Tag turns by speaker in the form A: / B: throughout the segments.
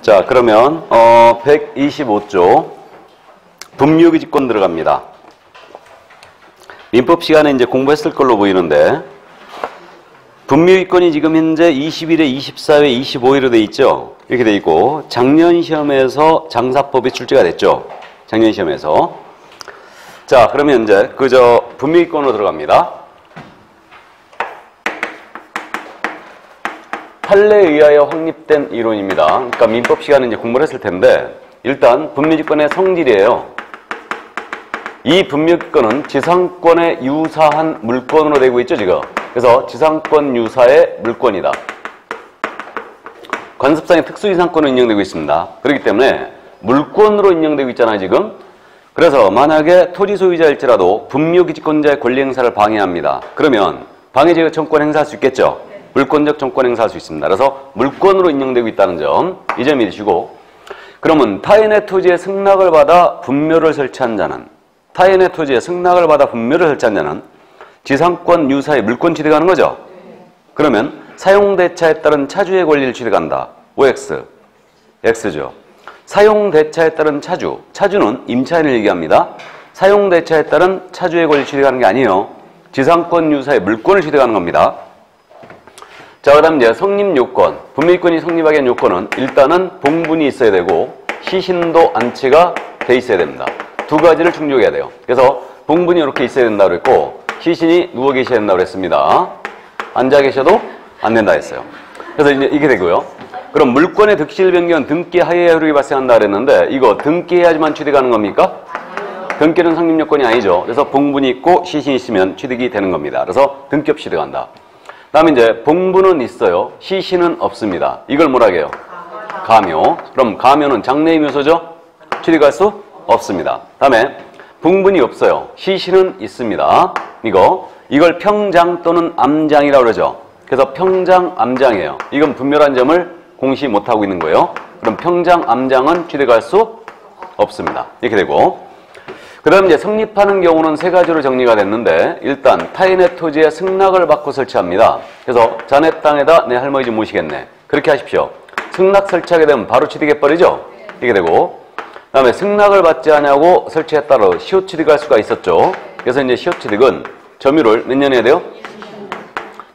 A: 자, 그러면 125조 분묘기지권 들어갑니다. 민법 시간에 이제 공부했을 걸로 보이는데 분묘기권이 지금 현재 21회, 24회, 25회로 돼 있죠. 이렇게 돼 있고 작년 시험에서 장사법이 출제가 됐죠. 작년 시험에서. 자, 그러면 이제 분묘기권으로 들어갑니다. 판례에 의하여 확립된 이론입니다. 그러니까 민법 시간에 이제 공부를 했을 텐데 일단 분묘기권의 성질이에요. 이 분묘기권은 지상권에 유사한 물권으로 되고 있죠, 지금. 그래서 지상권 유사의 물권이다. 관습상의 특수지상권으로 인정되고 있습니다. 그렇기 때문에 물권으로 인정되고 있잖아요, 지금. 그래서 만약에 토지 소유자일지라도 분묘기지권자의 권리 행사를 방해합니다. 그러면 방해제의 청권 행사할 수 있겠죠? 물권적 청권 행사할 수 있습니다. 그래서 물권으로 인정되고 있다는 점, 이 점 잊으시고, 그러면 타인의 토지에 승낙을 받아 분묘를 설치한 자는, 타인의 토지에 승낙을 받아 분묘를 설치한 자는 지상권 유사의 물권 취득하는 거죠. 그러면 사용대차에 따른 차주의 권리를 취득한다. OX, X죠. 사용대차에 따른 차주, 차주는 임차인을 얘기합니다. 사용대차에 따른 차주의 권리를 취득하는 게 아니에요. 지상권 유사의 물권을 취득하는 겁니다. 자, 그 다음 이제 성립요건, 분묘기권이 성립하기 위한 요건은 일단은 봉분이 있어야 되고 시신도 안치가 돼 있어야 됩니다. 두 가지를 충족해야 돼요. 그래서 봉분이 이렇게 있어야 된다고 그랬고 시신이 누워 계셔야 된다고 그랬습니다. 앉아 계셔도 안 된다 했어요. 그래서 이제 이게 되고요. 그럼 물권의 득실 변경 등기 하에 효력이 발생한다 그랬는데 이거 등기해야지만 취득하는 겁니까? 등기는 성립요건이 아니죠. 그래서 봉분이 있고 시신이 있으면 취득이 되는 겁니다. 그래서 등기 없이 취득한다. 다음에 이제 봉분은 있어요. 시신은 없습니다. 이걸 뭐라 해요? 가묘. 그럼 가묘는 장래의 묘소죠? 취득할 수 없습니다. 다음에 봉분이 없어요. 시신은 있습니다. 이걸 평장 또는 암장이라고 그러죠. 그래서 평장, 암장이에요. 이건 분묘란 점을 공시 못하고 있는 거예요. 그럼 평장, 암장은 취득할 수 없습니다. 이렇게 되고 그 다음 이제 성립하는 경우는 세 가지로 정리가 됐는데 일단 타인의 토지에 승낙을 받고 설치합니다. 그래서 자네 땅에다 내 할머니 집 모시겠네. 그렇게 하십시오. 승낙 설치하게 되면 바로 취득해버리죠. 이렇게 되고 그 다음에 승낙을 받지 않냐고 설치했다로 시효취득할 수가 있었죠. 그래서 이제 시효취득은 점유를 몇 년 해야 돼요?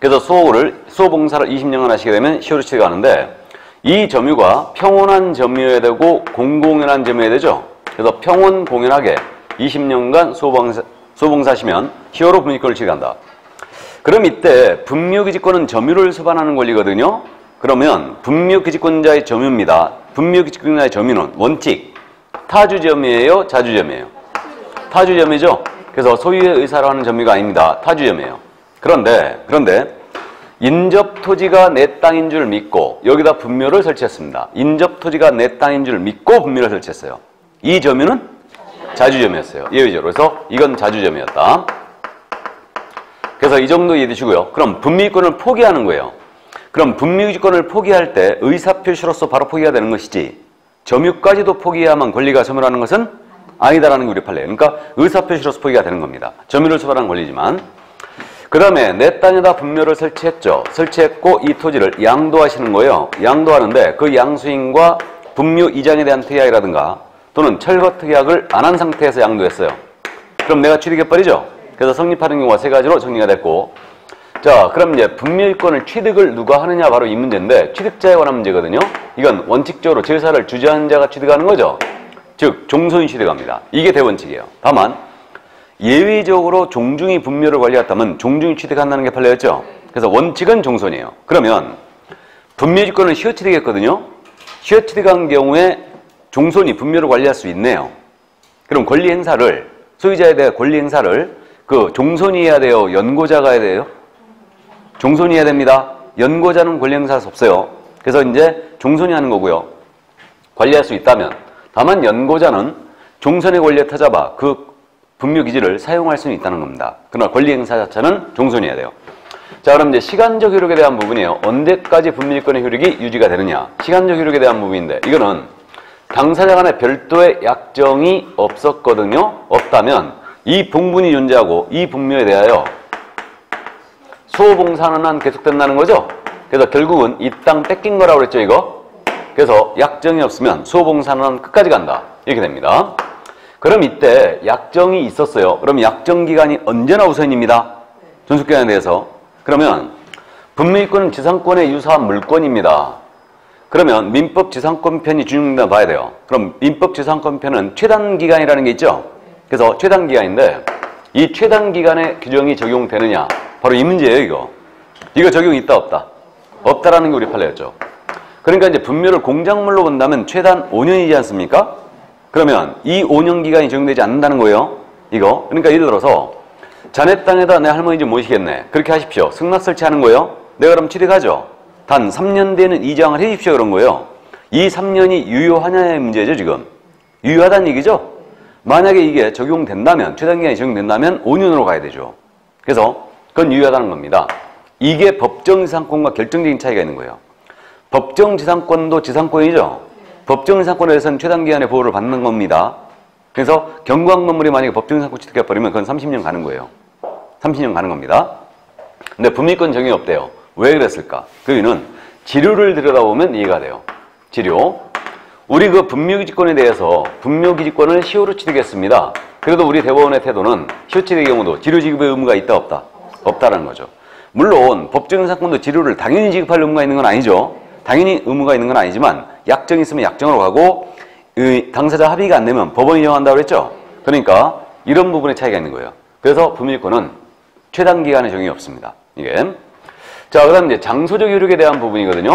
A: 그래서 수호봉사를 20년간 하시게 되면 시효를 취득하는데 이 점유가 평온한 점유여야 되고 공공연한 점유여야 되죠. 그래서 평온 공연하게 20년간 수호봉사시면 시효로 분묘기권을 취득한다. 그럼 이때 분묘기지권은 점유를 수반하는 권리거든요. 그러면 분묘기지권자의 점유입니다. 분묘기지권자의 점유는 원칙 타주점이에요? 자주점이에요? 타주점이죠. 그래서 소유의 의사로 하는 점유가 아닙니다. 타주점이에요. 그런데 인접토지가 내 땅인 줄 믿고 여기다 분묘를 설치했습니다. 인접토지가 내 땅인 줄 믿고 분묘를 설치했어요. 이 점유는 자주점이었어요. 예외적으로. 그래서 이건 자주점이었다. 그래서 이 정도 이해해 주시고요. 그럼 분묘기권을 포기하는 거예요. 그럼 분묘기권을 포기할 때 의사표시로서 바로 포기가 되는 것이지 점유까지도 포기해야만 권리가 소멸하는 것은 아니다라는 게 우리 판례예요. 그러니까 의사표시로서 포기가 되는 겁니다. 점유를 수반하는 권리지만 그 다음에 내 땅에다 분묘를 설치했죠. 설치했고 이 토지를 양도하시는 거예요. 양도하는데 그 양수인과 분묘 이장에 대한 특약이라든가 또는 철거 특약을 안 한 상태에서 양도했어요. 그럼 내가 취득해버리죠. 그래서 성립하는 경우가 세 가지로 정리가 됐고 자, 그럼 이제 분묘기권을 취득을 누가 하느냐 바로 이 문제인데 취득자에 관한 문제거든요. 이건 원칙적으로 제사를 주재하는 자가 취득하는 거죠. 즉 종손이 취득합니다. 이게 대원칙이에요. 다만 예외적으로 종중이 분묘를 관리했다면 종중이 취득한다는 게 판례였죠. 그래서 원칙은 종손이에요. 그러면 분묘지권은 시효취득했거든요. 시효취득한 경우에 종손이 분묘를 관리할 수 있네요. 그럼 권리 행사를 소유자에 대한 권리 행사를 그 종손이 해야 돼요? 연고자가 해야 돼요? 종손이 해야 됩니다. 연고자는 권리 행사할 수 없어요. 그래서 이제 종손이 하는 거고요. 관리할 수 있다면 다만 연고자는 종손의 권리에 타잡아 그 분묘기지를 사용할 수는 있다는 겁니다. 그러나 권리 행사 자체는 종손이 해야 돼요. 자, 그럼 이제 시간적 효력에 대한 부분이에요. 언제까지 분묘기권의 효력이 유지가 되느냐. 시간적 효력에 대한 부분인데 이거는 당사자 간에 별도의 약정이 없었거든요. 없다면 이 봉분이 존재하고 이 분묘에 대하여 수호봉사는 한 계속된다는 거죠. 그래서 결국은 이 땅 뺏긴 거라고 그랬죠, 이거. 그래서 약정이 없으면 수호봉사는 끝까지 간다. 이렇게 됩니다. 그럼 이때 약정이 있었어요. 그럼 약정 기간이 언제나 우선입니다. 존속기간에 대해서. 그러면 분묘기권은 지상권에 유사한 물권입니다. 그러면 민법지상권편이 준용된다 봐야 돼요. 그럼 민법지상권편은 최단기간이라는 게 있죠. 그래서 최단기간인데 이 최단기간의 규정이 적용되느냐, 바로 이 문제예요. 이거 적용이 있다 없다? 없다라는 게 우리 판례였죠. 그러니까 이제 분묘를 공작물로 본다면 최단 5년이지 않습니까? 그러면 이 5년 기간이 적용되지 않는다는 거예요. 이거. 그러니까 예를 들어서 자네 땅에다 내 할머니 좀 모시겠네. 그렇게 하십시오. 승낙 설치하는 거예요. 내가 그럼 취득하죠. 단 3년 뒤에는 이장을 해 주십시오. 그런 거예요. 이 3년이 유효하냐의 문제죠. 지금. 유효하다는 얘기죠. 만약에 이게 적용된다면, 최단기간이 적용된다면 5년으로 가야 되죠. 그래서 그건 유효하다는 겁니다. 이게 법정지상권과 결정적인 차이가 있는 거예요. 법정지상권도 지상권이죠. 법정지상권에 대해서는 최단기간의 보호를 받는 겁니다. 그래서 경관 건물이 만약에 법정지상권 취득해버리면 그건 30년 가는 거예요. 30년 가는 겁니다. 근데 분미권 적용이 없대요. 왜 그랬을까? 그 이유는 지류를 들여다보면 이해가 돼요. 지류. 우리 그 분묘기지권에 대해서 분묘기지권을 시효로 취득했습니다. 그래도 우리 대법원의 태도는 시효 취득의 경우도 지류 지급의 의무가 있다 없다? 없다라는 거죠. 물론 법정지상권도 지류를 당연히 지급할 의무가 있는 건 아니죠. 당연히 의무가 있는 건 아니지만 약정이 있으면 약정으로 가고 당사자 합의가 안 되면 법원이 정한다고 그랬죠. 그러니까 이런 부분에 차이가 있는 거예요. 그래서 분묘기권은 최단기간의 적용이 없습니다. 이게. 자, 그 다음 이제 장소적 효력에 대한 부분이거든요.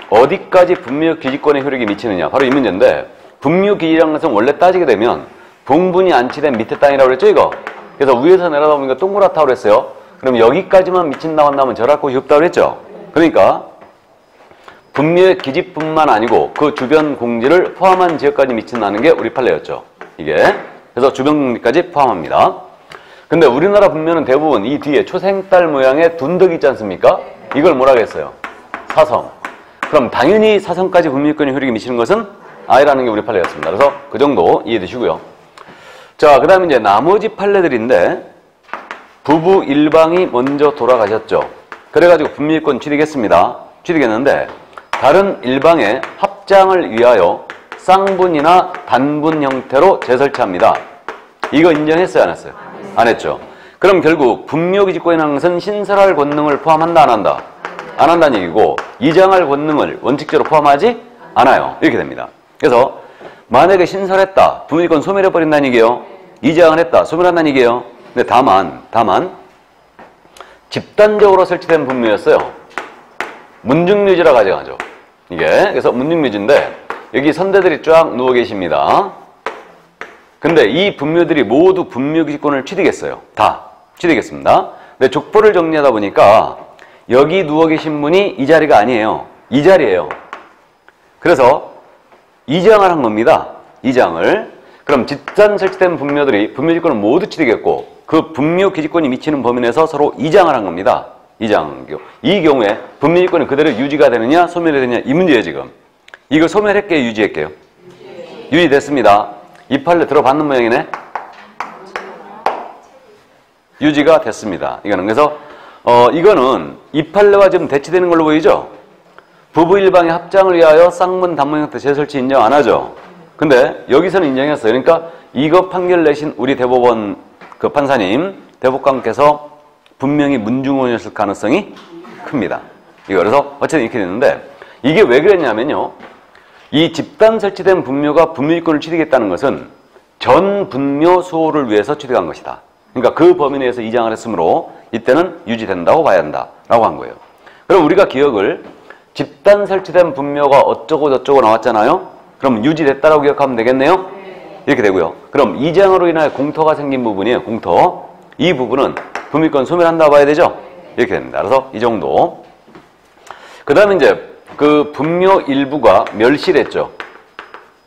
A: 어디까지 분묘기지권의 효력이 미치느냐. 바로 이 문제인데, 분묘기지라는 것은 원래 따지게 되면 봉분이 안치된 밑에 땅이라고 그랬죠, 이거? 그래서 위에서 내려다 보니까 동그랗다고 그랬어요. 그럼 여기까지만 미친다고 한다면 절할 곳이 없다고 그랬죠? 그러니까 분묘의 기지뿐만 아니고 그 주변 공지를 포함한 지역까지 미친다는 게 우리 판례였죠. 이게. 그래서 주변 공지까지 포함합니다. 근데 우리나라 분묘는 대부분 이 뒤에 초생딸 모양의 둔덕이 있지 않습니까? 이걸 뭐라고 했어요? 사성. 그럼 당연히 사성까지 분묘권의 효력이 미치는 것은 아니라는 게 우리 판례였습니다. 그래서 그 정도 이해해 두시고요. 자, 그 다음에 이제 나머지 판례들인데, 부부 일방이 먼저 돌아가셨죠. 그래가지고 분묘권 취득했습니다. 취득했는데 다른 일방의 합장을 위하여 쌍분이나 단분 형태로 재설치합니다. 이거 인정했어요, 안 했어요? 안 했죠. 그럼 결국 분묘기지권이라는 것은 신설할 권능을 포함한다, 안 한다? 안 한다는 얘기고, 이장할 권능을 원칙적으로 포함하지 않아요. 이렇게 됩니다. 그래서 만약에 신설했다, 분묘기권 소멸해버린다는 얘기예요. 이장을 했다, 소멸한다는 얘기예요. 근데 다만 집단적으로 설치된 분묘였어요. 문중묘지라 가정하죠. 이게. 그래서 문중묘지인데 여기 선대들이 쫙 누워 계십니다. 근데 이 분묘들이 모두 분묘기지권을 취득했어요. 다 취득했습니다. 근데 족보를 정리하다 보니까 여기 누워 계신 분이 이 자리가 아니에요. 이 자리예요. 그래서 이장을 한 겁니다. 이장을. 그럼 집단 설치된 분묘들이 분묘지권을 모두 취득했고 그 분묘기지권이 미치는 범위 내에서 서로 이장을 한 겁니다. 이장. 이 경우에 분묘지권이 그대로 유지가 되느냐 소멸되느냐 이 문제예요. 지금. 이거 소멸할게요, 유지할게요? 유지됐습니다. 이 판례 들어봤는 모양이네. 유지가 됐습니다. 이거는. 그래서 이거는 이 판례와 지금 대치되는 걸로 보이죠? 부부 일방의 합장을 위하여 쌍문 단문 형태 재설치 인정 안 하죠. 근데 여기서는 인정했어요. 그러니까 이거 판결 내신 우리 대법원 그 판사님, 대법관께서 분명히 문중원이었을 가능성이 큽니다. 이거 그래서 어쨌든 이렇게 됐는데 이게 왜 그랬냐면요. 이 집단 설치된 분묘가 분묘기권을 취득했다는 것은 전 분묘 수호를 위해서 취득한 것이다. 그러니까 그 범위 내에서 이장을 했으므로 이때는 유지된다고 봐야 한다라고 한 거예요. 그럼 우리가 기억을 집단 설치된 분묘가 어쩌고 저쩌고 나왔잖아요. 그럼 유지됐다라고 기억하면 되겠네요. 이렇게 되고요. 그럼 이장으로 인하여 공터가 생긴 부분이에요. 공터. 이 부분은 분묘권 소멸한다고 봐야 되죠. 이렇게 됩니다. 그래서 이 정도. 그 다음에 이제 그 분묘 일부가 멸실했죠.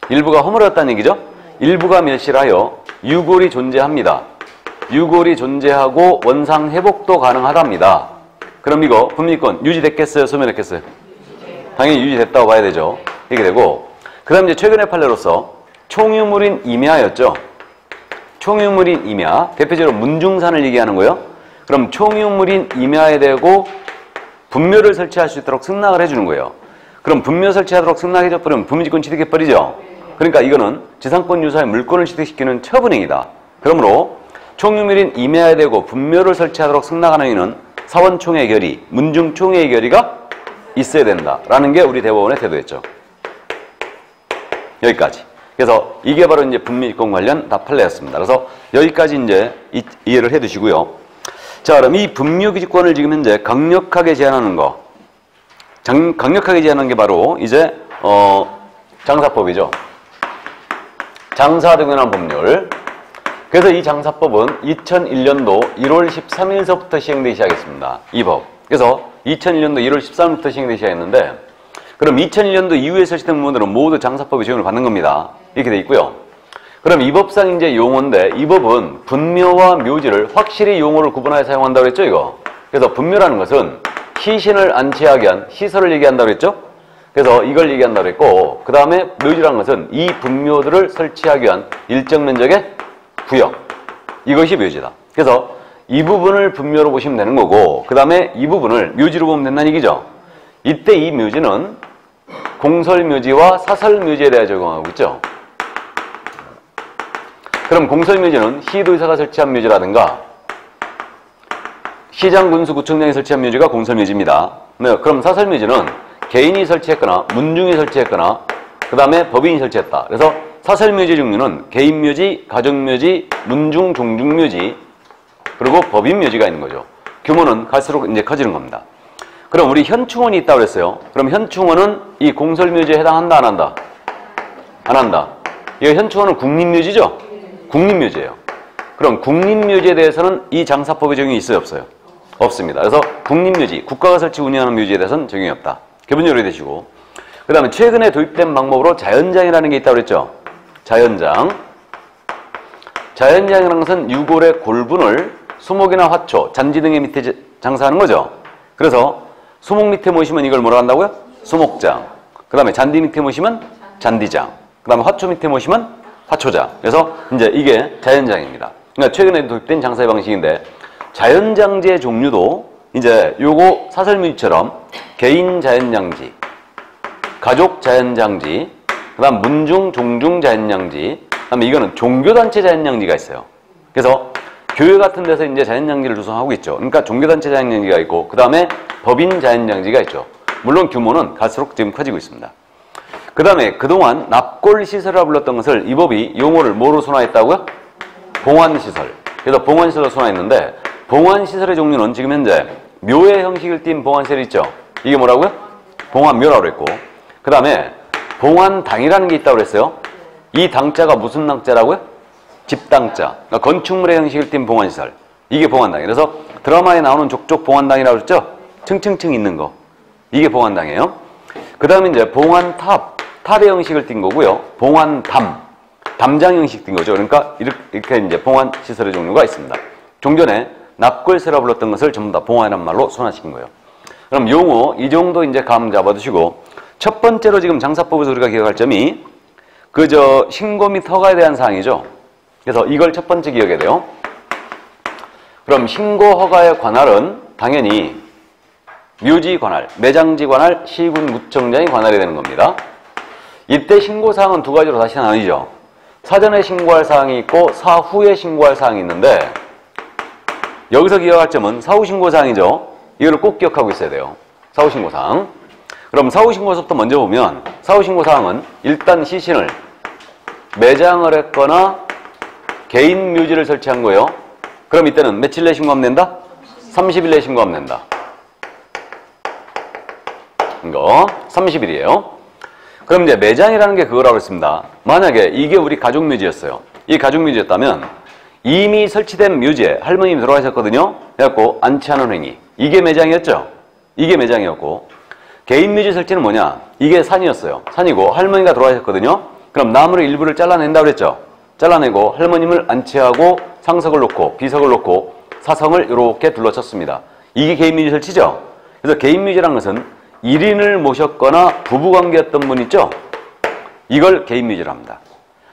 A: 일부가 허물었다는 얘기죠. 일부가 멸실하여 유골이 존재합니다. 유골이 존재하고 원상 회복도 가능하답니다. 그럼 이거 분묘권 유지됐겠어요? 소멸했겠어요? 당연히 유지됐다고 봐야 되죠. 이렇게 되고 그 다음 이제 최근의 판례로서 총유물인 임야였죠. 총유물인 임야. 대표적으로 문중산을 얘기하는 거예요. 그럼 총유물인 임야에 대고 분묘를 설치할 수 있도록 승낙을 해주는 거예요. 그럼 분묘 설치하도록 승낙해줘버리면 분묘지권 취득해버리죠. 그러니까 이거는 지상권 유사의 물권을 취득시키는 처분행위다. 그러므로 총유밀인 임해야 되고 분묘를 설치하도록 승낙하는 행위는 사원총회 결의, 문중총회 결의가 있어야 된다라는 게 우리 대법원의 태도였죠. 여기까지. 그래서 이게 바로 이제 분묘지권 관련 다 판례였습니다. 그래서 여기까지 이제 이해를 해 두시고요. 자, 그럼 이 분묘기지권을 지금 현재 강력하게 제한하는 거. 강력하게 제한하는 게 바로 이제 장사법이죠. 장사 등연한 법률. 그래서 이 장사법은 2001년도 1월 13일서부터 시행되기 시작했습니다. 이 법. 그래서 2001년도 1월 13일부터 시행되기 시작했는데, 그럼 2001년도 이후에 설치된 부분들은 모두 장사법의 적용을 받는 겁니다. 이렇게 돼 있고요. 그럼 이 법상 이제 용어인데, 이 법은 분묘와 묘지를 확실히 용어를 구분하여 사용한다고 했죠, 이거. 그래서 분묘라는 것은 시신을 안치하게 한 시설을 얘기한다고 했죠. 그래서 이걸 얘기한다고 했고, 그 다음에 묘지라는 것은 이 분묘들을 설치하기 위한 일정 면적의 구역. 이것이 묘지다. 그래서 이 부분을 분묘로 보시면 되는 거고, 그 다음에 이 부분을 묘지로 보면 된다는 얘기죠. 이때 이 묘지는 공설묘지와 사설묘지에 대해 적용하고 있죠. 그럼 공설묘지는 시도의사가 설치한 묘지라든가 시장, 군수, 구청장이 설치한 묘지가 공설묘지입니다. 네, 그럼 사설묘지는 개인이 설치했거나 문중이 설치했거나 그 다음에 법인이 설치했다. 그래서 사설묘지 종류는 개인묘지, 가정묘지, 문중, 종중묘지, 그리고 법인묘지가 있는 거죠. 규모는 갈수록 이제 커지는 겁니다. 그럼 우리 현충원이 있다고 그랬어요. 그럼 현충원은 이 공설묘지에 해당한다, 안 한다? 안 한다. 이 현충원은 국립묘지죠? 국립묘지예요. 그럼 국립묘지에 대해서는 이 장사법의 적용이 있어요, 없어요? 없습니다. 그래서 국립묘지, 국가가 설치 운영하는 묘지에 대해서는 적용이 없다. 기본적으로 되시고, 그 다음에 최근에 도입된 방법으로 자연장이라는 게 있다고 그랬죠? 자연장. 자연장이라는 것은 유골의 골분을 수목이나 화초, 잔디 등의 밑에 장사하는 거죠. 그래서 수목 밑에 모시면 이걸 뭐라 한다고요? 수목장. 그 다음에 잔디 밑에 모시면 잔디장. 그 다음에 화초 밑에 모시면 화초장. 그래서 이제 이게 자연장입니다. 그러니까 최근에 도입된 장사의 방식인데, 자연장지의 종류도 이제 요거 사설묘지처럼 개인 자연장지, 가족 자연장지, 그 다음 문중, 종중 자연장지, 그 다음에 이거는 종교단체 자연장지가 있어요. 그래서 교회 같은 데서 이제 자연장지를 조성하고 있죠. 그러니까 종교단체 자연장지가 있고, 그 다음에 법인 자연장지가 있죠. 물론 규모는 갈수록 지금 커지고 있습니다. 그 다음에 그동안 납골시설이라 불렀던 것을 이 법이 용어를 뭐로 순화했다고요? 봉안시설. 그래서 봉안시설로 순화했는데, 봉안시설의 종류는 지금 현재 묘의 형식을 띈 봉안시설이 있죠. 이게 뭐라고요? 봉안묘라고 그랬고, 그 다음에 봉안당이라는 게 있다고 그랬어요. 이 당자가 무슨 당자라고요? 집당자. 그러니까 건축물의 형식을 띈 봉안시설. 이게 봉안당이에요. 그래서 드라마에 나오는 족족 봉안당이라고 그랬죠? 층층층 있는 거. 이게 봉안당이에요. 그 다음에 이제 봉안탑. 탑의 형식을 띈 거고요. 봉안담. 담장 형식 띈 거죠. 그러니까 이렇게 이제 봉안시설의 종류가 있습니다. 종전에 납골세라 불렀던 것을 전부 다 봉안이라는 말로 순화시킨 거예요. 그럼 용어 이 정도 이제 감 잡아두시고, 첫 번째로 지금 장사법에서 우리가 기억할 점이 그저 신고 및 허가에 대한 사항이죠. 그래서 이걸 첫 번째 기억해야 돼요. 그럼 신고 허가의 관할은 당연히 묘지 관할, 매장지 관할, 시군 구청장이 관할이 되는 겁니다. 이때 신고 사항은 두 가지로 다시 나뉘죠. 사전에 신고할 사항이 있고 사후에 신고할 사항이 있는데, 여기서 기억할 점은 사후 신고 사항이죠. 이걸 꼭 기억하고 있어야 돼요. 사후 신고 사항. 그럼 사후 신고서부터 먼저 보면, 사후 신고 사항은 일단 시신을 매장을 했거나 개인 묘지를 설치한 거예요. 그럼 이때는 며칠 내 신고하면 된다? 30일 내 신고하면 된다. 이거 30일이에요. 그럼 이제 매장이라는 게 그거라고 했습니다. 만약에 이게 우리 가족묘지였어요. 이 가족묘지였다면 이미 설치된 묘지에 할머님이 돌아가셨거든요. 그래갖고 안치하는 행위. 이게 매장이었죠. 이게 매장이었고, 개인 묘지 설치는 뭐냐? 이게 산이었어요. 산이고 할머니가 돌아가셨거든요. 그럼 나무를 일부를 잘라낸다고 그랬죠. 잘라내고 할머님을 안치하고 상석을 놓고 비석을 놓고 사성을 이렇게 둘러쳤습니다. 이게 개인 묘지 설치죠. 그래서 개인 묘지라는 것은 1인을 모셨거나 부부관계였던 분 있죠. 이걸 개인 묘지라 합니다.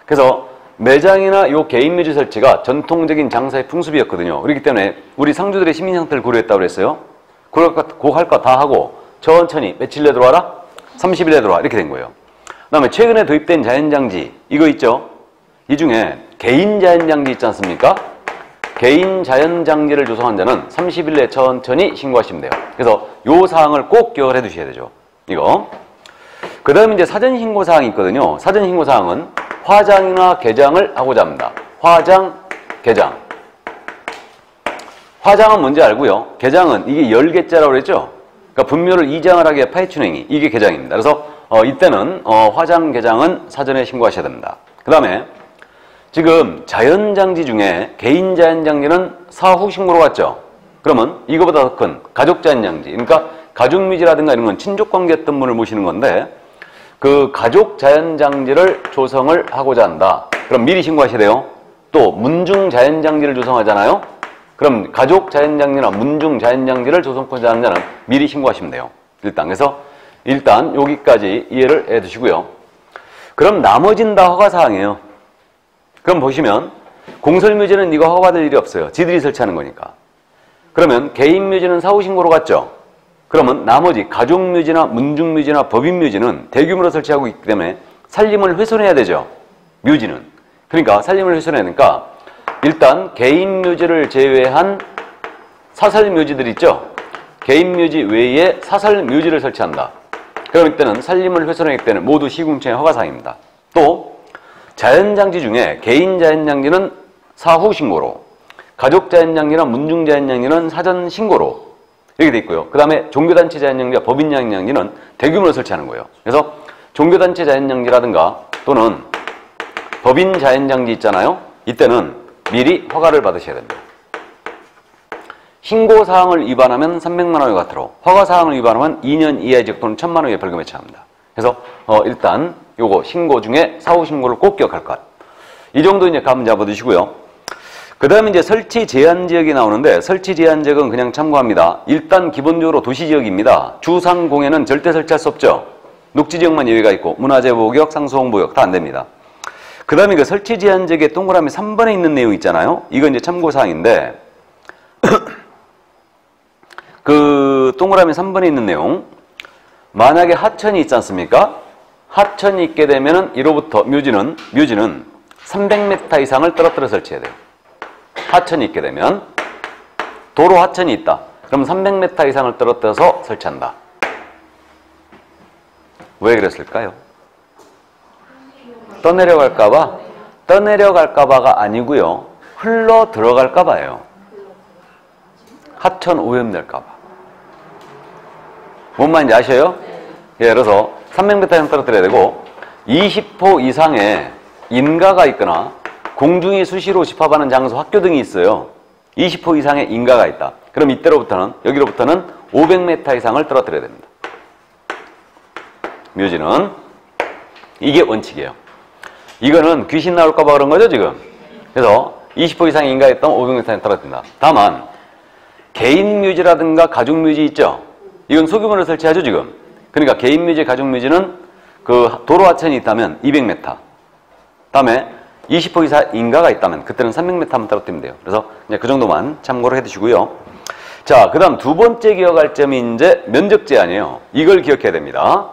A: 그래서 매장이나 요 개인 묘지 설치가 전통적인 장사의 풍습이었거든요. 그렇기 때문에 우리 상주들의 시민 상태를 고려했다고 그랬어요. 고할 거 다 하고 천천히 며칠 내 들어와라? 30일 들어와. 이렇게 된 거예요. 그 다음에 최근에 도입된 자연장지, 이거 있죠? 이 중에 개인 자연장지 있지 않습니까? 개인 자연장지를 조성한 자는 30일 내에 천천히 신고하시면 돼요. 그래서 요 사항을 꼭 기억을 해 두셔야 되죠. 이거. 그 다음에 이제 사전 신고 사항이 있거든요. 사전 신고 사항은 화장이나 개장을 하고자 합니다. 화장, 개장. 화장은 뭔지 알고요. 개장은 이게 10개자라고 그랬죠? 그러니까 분묘를 이장을 하게 파헤치는 행위. 이게 개장입니다. 그래서 이때는 화장, 개장은 사전에 신고하셔야 됩니다. 그 다음에 지금 자연장지 중에 개인 자연장지는 사후 신고로 갔죠? 그러면 이거보다 더 큰 가족 자연장지. 그러니까 가족묘지라든가 이런 건 친족관계했던 분을 모시는 건데 그 가족 자연장지를 조성을 하고자 한다. 그럼 미리 신고하셔야 돼요. 또 문중 자연장지를 조성하잖아요. 그럼 가족 자연장지나 문중 자연장지를 조성하고자 하는 자는 미리 신고하시면 돼요. 그래서 일단 여기까지 이해를 해 두시고요. 그럼 나머진 다 허가사항이에요. 그럼 보시면 공설묘지는 이거 허가될 일이 없어요. 지들이 설치하는 거니까. 그러면 개인묘지는 사후신고로 갔죠. 그러면 나머지 가족묘지나 문중묘지나 법인묘지는 대규모로 설치하고 있기 때문에 살림을 훼손해야 되죠. 묘지는. 그러니까 살림을 훼손해야 되니까 일단 개인묘지를 제외한 사설묘지들 있죠. 개인묘지 외에 사설묘지를 설치한다. 그럼 이때는 살림을 훼손하기 때문에 모두 시궁청의 허가사항입니다. 또 자연장지 중에 개인 자연장지는 사후 신고로, 가족 자연장지나 문중 자연장지는 사전 신고로 이렇게 돼 있고요. 그 다음에 종교단체 자연장지와 법인 자연장지는 대규모로 설치하는 거예요. 그래서 종교단체 자연장지라든가 또는 법인 자연장지 있잖아요. 이때는 미리 허가를 받으셔야 됩니다. 신고사항을 위반하면 300만 원의 과태료, 허가사항을 위반하면 2년 이하의 징역 또는 1,000만 원의 벌금에 처합니다. 그래서 일단 요거 신고 중에 사후 신고를 꼭 기억할 것. 이 정도 이제 감 잡아두시고요. 그 다음에 이제 설치 제한 지역이 나오는데 설치 제한 지역은 그냥 참고합니다. 일단 기본적으로 도시 지역입니다. 주상공에는 절대 설치할 수 없죠. 녹지 지역만 예외가 있고 문화재 보호구역, 상수홍보구역 다 안 됩니다. 그 다음에 그 설치 제한 지역의 동그라미 3번에 있는 내용 있잖아요. 이건 이제 참고사항인데 그 동그라미 3번에 있는 내용, 만약에 하천이 있지 않습니까? 하천이 있게 되면은 이로부터 묘지는 300m 이상을 떨어뜨려 설치해야 돼요. 하천이 있게 되면 도로 하천이 있다. 그럼 300m 이상을 떨어뜨려서 설치한다. 왜 그랬을까요? 떠내려갈까봐? 떠내려갈까봐가 아니고요. 흘러 들어갈까봐예요. 하천 오염될까봐. 뭔 말인지 아셔요? 예, 그래서 300m 이상 떨어뜨려야 되고 20호 이상의 인가가 있거나 공중이 수시로 집합하는 장소, 학교 등이 있어요. 20호 이상의 인가가 있다. 그럼 이때로부터는 여기로부터는 500m 이상을 떨어뜨려야 됩니다. 묘지는 이게 원칙이에요. 이거는 귀신 나올까봐 그런 거죠 지금. 그래서 20호 이상의 인가가 있다면 500m 이상 떨어뜨린다. 다만 개인 묘지라든가 가족 묘지 있죠. 이건 소규모로 설치하죠 지금. 그러니까 개인 묘지, 가족 묘지는 그 도로 하천이 있다면 200m. 다음에 20호 이상 인가가 있다면 그때는 300m만 떨어뜨리면 돼요. 그래서 이제 그 정도만 참고를 해 두시고요. 자, 그 다음 두 번째 기억할 점이 이제 면적 제한이에요. 이걸 기억해야 됩니다.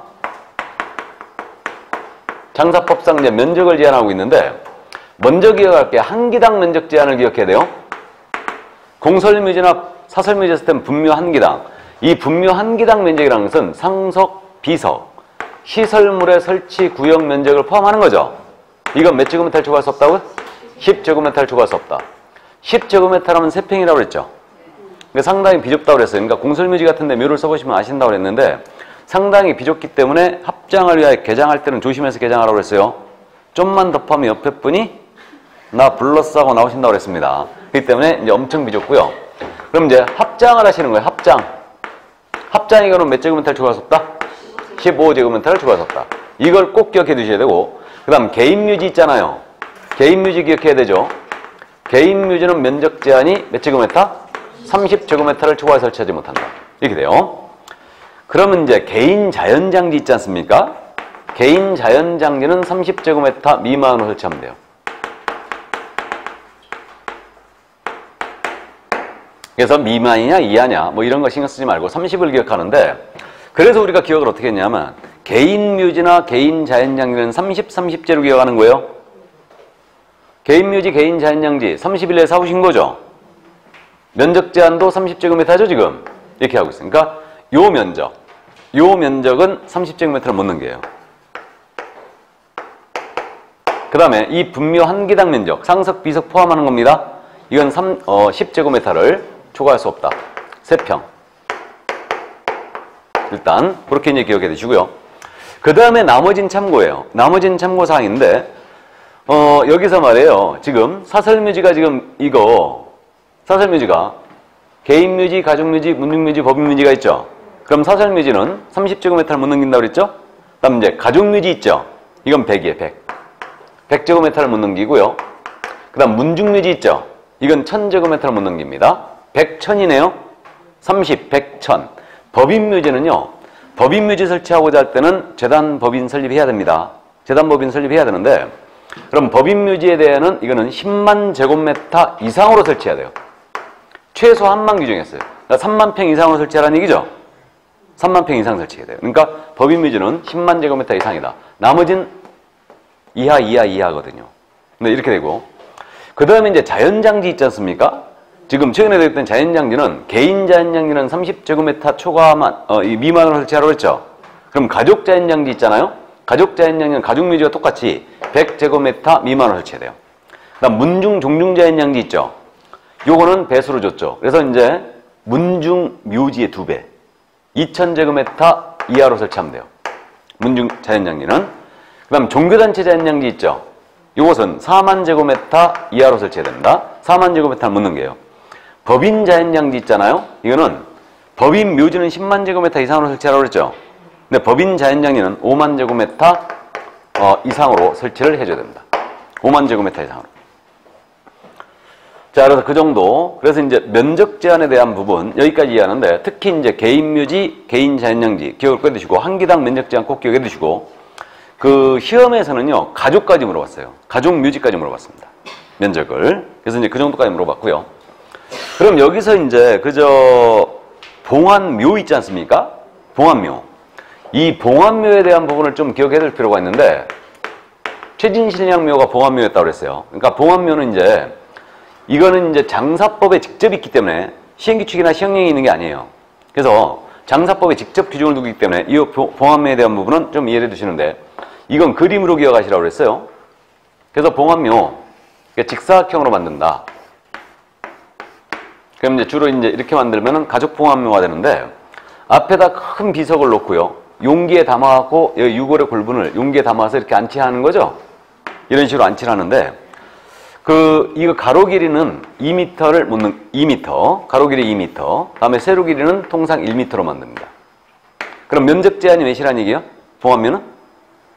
A: 장사법상 이제 면적을 제한하고 있는데 먼저 기억할 게 한 기당 면적 제한을 기억해야 돼요. 공설묘지나 사설묘지 했을 때는 분묘 한 기당. 이 분묘 한 기당 면적이라는 것은 상석, 비석, 시설물의 설치 구역 면적을 포함하는 거죠. 이건 몇 제곱미터를 초과할 수 없다고요? 10제곱미터를 초과할 수 없다. 10제곱미터라면 3평이라고 그랬죠. 그러니까 상당히 비좁다고 그랬어요. 그러니까 공설묘지 같은 데 묘를 써보시면 아신다고 그랬는데 상당히 비좁기 때문에 합장을 위하여 개장할 때는 조심해서 개장하라고 그랬어요. 좀만 덮하면 옆에 분이 나 불렀어 하고 나오신다고 그랬습니다. 그렇기 때문에 이제 엄청 비좁고요. 그럼 이제 합장을 하시는 거예요. 합장이 그러면 몇 제곱미터를 초과할 수 없다? 15제곱미터를 초과할 수 없다. 이걸 꼭 기억해 두셔야 되고, 그 다음 개인묘지 있잖아요. 개인묘지 기억해야 되죠. 개인묘지는 면적 제한이 몇 제곱미터? 30제곱미터를 초과해 설치하지 못한다. 이렇게 돼요. 그러면 이제 개인 자연장지 있지 않습니까? 개인 자연장지는 30제곱미터 미만으로 설치하면 돼요. 그래서 미만이냐 이하냐 뭐 이런 거 신경 쓰지 말고 30을 기억하는데, 그래서 우리가 기억을 어떻게 했냐면 개인 묘지나 개인 자연장지는 30, 30제로 기억하는 거예요. 개인 묘지, 개인 자연장지 30일 내에 사오신 거죠. 면적 제한도 30제곱미터죠, 지금. 이렇게 하고 있어요. 그러니까 요 면적은 30제곱미터를 못 넘겨요. 그 다음에 이 분묘 한 기당 면적, 상석, 비석 포함하는 겁니다. 이건 10제곱미터를 초과할 수 없다. 3평. 일단 그렇게 이제 기억해 두시고요. 그 다음에 나머지는 참고예요. 나머지는 참고사항인데 여기서 말이에요. 지금 사설묘지가 지금 사설묘지가 개인묘지, 가족묘지, 문중묘지, 법인묘지가 있죠. 그럼 사설묘지는 30제곱미터를 못 넘긴다고 그랬죠? 그 다음 이제 가족묘지 있죠. 이건 100이에요. 100. 100제곱미터를 못 넘기고요. 그 다음 문중묘지 있죠. 이건 1000제곱미터를 못 넘깁니다. 100, 1000이네요. 30, 100, 1000. 법인묘지는요. 법인묘지 설치하고자 할 때는 재단법인 설립해야 됩니다. 재단법인 설립해야 되는데 그럼 법인묘지에 대해서는 이거는 10만 제곱미터 이상으로 설치해야 돼요. 최소 한만 규정했어요. 그러니까 3만 평 이상으로 설치하라는 얘기죠. 3만 평 이상 설치해야 돼요. 그러니까 법인묘지는 10만 제곱미터 이상이다. 나머지는 이하거든요. 근데 이렇게 되고 그 다음에 이제 자연장지 있지 않습니까? 지금 최근에 되었던 자연장지는 개인 자연장지는 30제곱미터 초과만 미만으로 설치하라고 했죠. 그럼 가족 자연장지 있잖아요. 가족 자연장지는 가족묘지와 똑같이 100제곱미터 미만으로 설치해야 돼요. 그다음 문중 종중 자연장지 있죠. 요거는 배수로 줬죠. 그래서 이제 문중 묘지의 2배 2000제곱미터 이하로 설치하면 돼요. 문중 자연장지는. 그다음 종교단체 자연장지 있죠. 요것은 4만 제곱미터 이하로 설치해야 됩니다. 4만 제곱미터는 못 넘겨요. 법인 자연장지 있잖아요. 이거는 법인 묘지는 10만 제곱미터 이상으로 설치하라고 그랬죠. 근데 법인 자연장지는 5만 제곱미터 이상으로 설치를 해줘야 됩니다. 5만 제곱미터 이상으로. 자, 그래서 그 정도. 그래서 이제 면적 제한에 대한 부분 여기까지 이해하는데 특히 이제 개인 묘지, 개인 자연장지 기억을 꺼두시고 한 기당 면적 제한 꼭 기억해 두시고 그 시험에서는요 가족까지 물어봤어요. 가족 묘지까지 물어봤습니다. 면적을. 그래서 이제 그 정도까지 물어봤고요. 그럼 여기서 이제 그저 봉안묘 있지 않습니까? 봉안묘. 이 봉안묘에 대한 부분을 좀 기억해 둘 필요가 있는데 최진신량묘가 봉안묘였다고 그랬어요. 그러니까 봉안묘는 이제 이거는 이제 장사법에 직접 있기 때문에 시행규칙이나 시행령이 있는 게 아니에요. 그래서 장사법에 직접 규정을 두기 때문에 이 봉안묘에 대한 부분은 좀 이해해 두시는데 이건 그림으로 기억하시라고 그랬어요. 그래서 봉안묘 직사각형으로 만든다. 그럼 이제 주로 이제 이렇게 만들면은 가족 봉안묘가 되는데 앞에다 큰 비석을 놓고요. 용기에 담아갖고 유골의 골분을 용기에 담아서 이렇게 안치하는 거죠. 이런 식으로 안치를 하는데 이거 가로 길이는 2m를 묻는 2m, 가로 길이 2m, 그다음에 세로 길이는 통상 1m로 만듭니다. 그럼 면적 제한이 몇이라는 얘기예요? 봉안묘는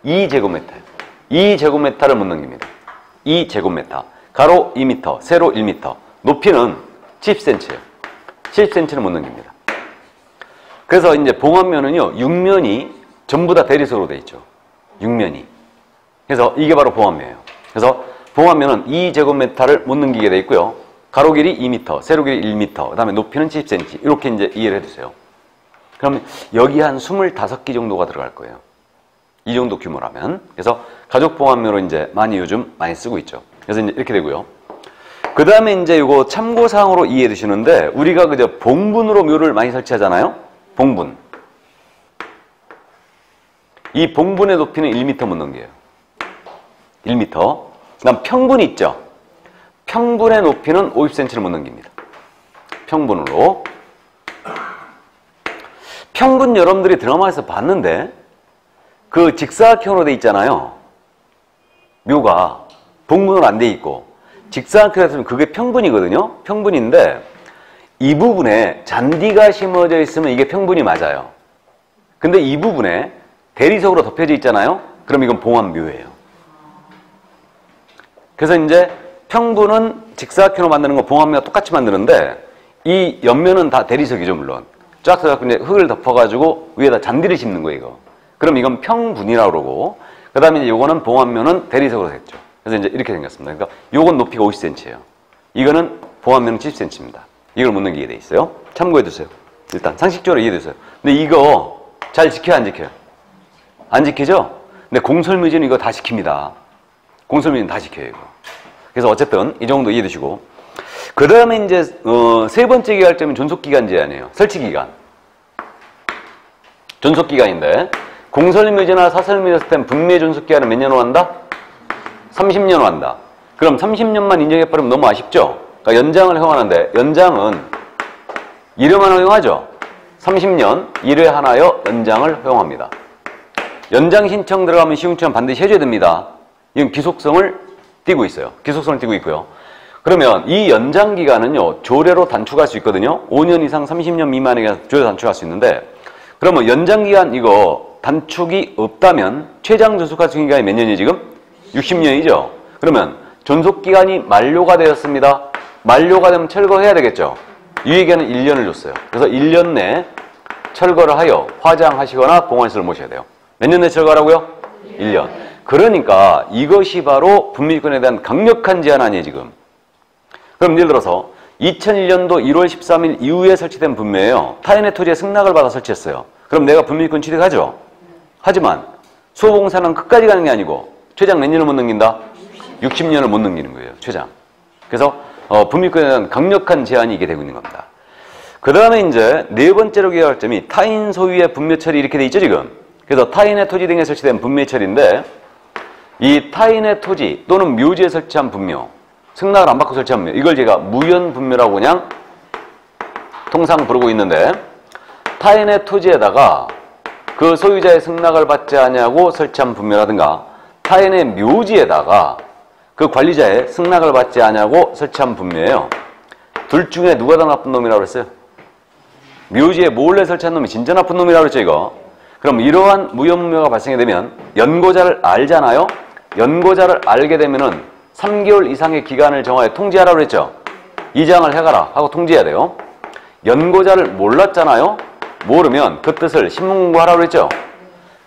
A: 2제곱미터예요. 2제곱미터를 못 넘깁니다. 2제곱미터. 가로 2m, 세로 1m, 높이는 10cm예요. 10cm는 못 넘깁니다. 그래서 이제 봉안묘는요, 육면이 전부 다 대리석으로 되어 있죠. 육면이. 그래서 이게 바로 봉안묘예요. 그래서 봉안묘는 2제곱미터를 못 넘기게 되어 있고요. 가로 길이 2m, 세로 길이 1m, 그 다음에 높이는 10cm. 이렇게 이제 이해를 해주세요. 그러면 여기 한 25기 정도가 들어갈 거예요. 이 정도 규모라면. 그래서 가족 봉안묘로 이제 요즘 많이 쓰고 있죠. 그래서 이제 이렇게 되고요. 그 다음에 이제 이거 참고사항으로 이해해 두시는데 우리가 그저 봉분으로 묘를 많이 설치하잖아요. 봉분. 이 봉분의 높이는 1m 못 넘겨요. 1m. 그 다음 평분이 있죠. 평분의 높이는 50cm를 못 넘깁니다. 평분으로. 평분 여러분들이 드라마에서 봤는데 그 직사각형으로 돼 있잖아요. 묘가 봉분으로 안 돼 있고 직사각형으로 했으면 그게 평분이거든요. 평분인데 이 부분에 잔디가 심어져 있으면 이게 평분이 맞아요. 근데 이 부분에 대리석으로 덮여져 있잖아요. 그럼 이건 봉안묘예요. 그래서 이제 평분은 직사각형으로 만드는 거 봉안묘와 똑같이 만드는데 이 옆면은 다 대리석이죠. 물론 쫙 써갖고 이제 흙을 덮어가지고 위에다 잔디를 심는 거예요. 이거. 그럼 이건 평분이라고 그러고 그 다음에 이제 요거는 봉안묘는 대리석으로 됐죠. 그래서 이제 이렇게 생겼습니다. 그러니까 요건 높이가 50cm예요. 이거는 봉안묘는 70cm입니다. 이걸 못 넘기게 돼 있어요. 참고해 두세요. 일단 상식적으로 이해해 두세요. 근데 이거 잘 지켜요, 안 지켜요? 안 지키죠? 근데 공설묘지는 이거 다 지킵니다. 공설묘지는 다 지켜요, 이거. 그래서 어쨌든 이 정도 이해되시고. 그 다음에 이제, 세 번째 기간점이 존속기간 제한이에요. 설치기간. 존속기간인데, 공설묘지나 사설묘지 했을 땐 분묘 존속기간은 몇 년으로 한다? 30년으로 한다. 그럼 30년만 인정해버리면 너무 아쉽죠? 그러니까 연장을 허용하는데, 연장은 1회만 허용하죠? 30년 1회 하나여 연장을 허용합니다. 연장 신청 들어가면 시공처는 반드시 해줘야 됩니다. 이건 기속성을 띠고 있어요. 기속성을 띠고 있고요. 그러면 이 연장 기간은요, 조례로 단축할 수 있거든요. 5년 이상 30년 미만에게 조례로 단축할 수 있는데, 그러면 연장 기간 이거 단축이 없다면 최장 존속할 수 있는 기간이 몇 년이에요, 지금? 60년이죠. 그러면 존속 기간이 만료가 되었습니다. 만료가 되면 철거해야 되겠죠. 유예기간은 1년을 줬어요. 그래서 1년 내에 철거를 하여 화장하시거나 봉안시설을 모셔야 돼요. 몇 년 내에 철거하라고요? 1년. 그러니까 이것이 바로 분미권에 대한 강력한 제한 아니에요, 지금. 그럼 예를 들어서 2001년도 1월 13일 이후에 설치된 분묘예요. 타인의 토지에 승낙을 받아 설치했어요. 그럼 내가 분미권 취득하죠? 하지만 수호봉사는 끝까지 가는 게 아니고 최장 몇 년을 못 넘긴다? 60년을 못 넘기는 거예요, 최장. 그래서 분미권에 대한 강력한 제한이 이게 되고 있는 겁니다. 그 다음에 이제 네 번째로 기억할 점이 타인 소유의 분묘처리 이렇게 돼 있죠, 지금. 그래서 타인의 토지 등에 설치된 분묘처리인데, 이 타인의 토지 또는 묘지에 설치한 분묘, 승낙을 안 받고 설치한 분묘, 이걸 제가 무연분묘라고 그냥 통상 부르고 있는데, 타인의 토지에다가 그 소유자의 승낙을 받지 않냐고 설치한 분묘라든가, 타인의 묘지에다가 그 관리자의 승낙을 받지 않냐고 설치한 분묘예요. 둘 중에 누가 더 나쁜 놈이라고 그랬어요? 묘지에 몰래 설치한 놈이 진짜 나쁜 놈이라고 그랬죠, 이거. 그럼 이러한 무연분묘가 발생이 되면 연고자를 알잖아요? 연고자를 알게 되면은 3개월 이상의 기간을 정하여 통지하라고 그랬죠? 이장을 해가라 하고 통지해야 돼요. 연고자를 몰랐잖아요? 모르면 그 뜻을 신문공부하라고 그랬죠?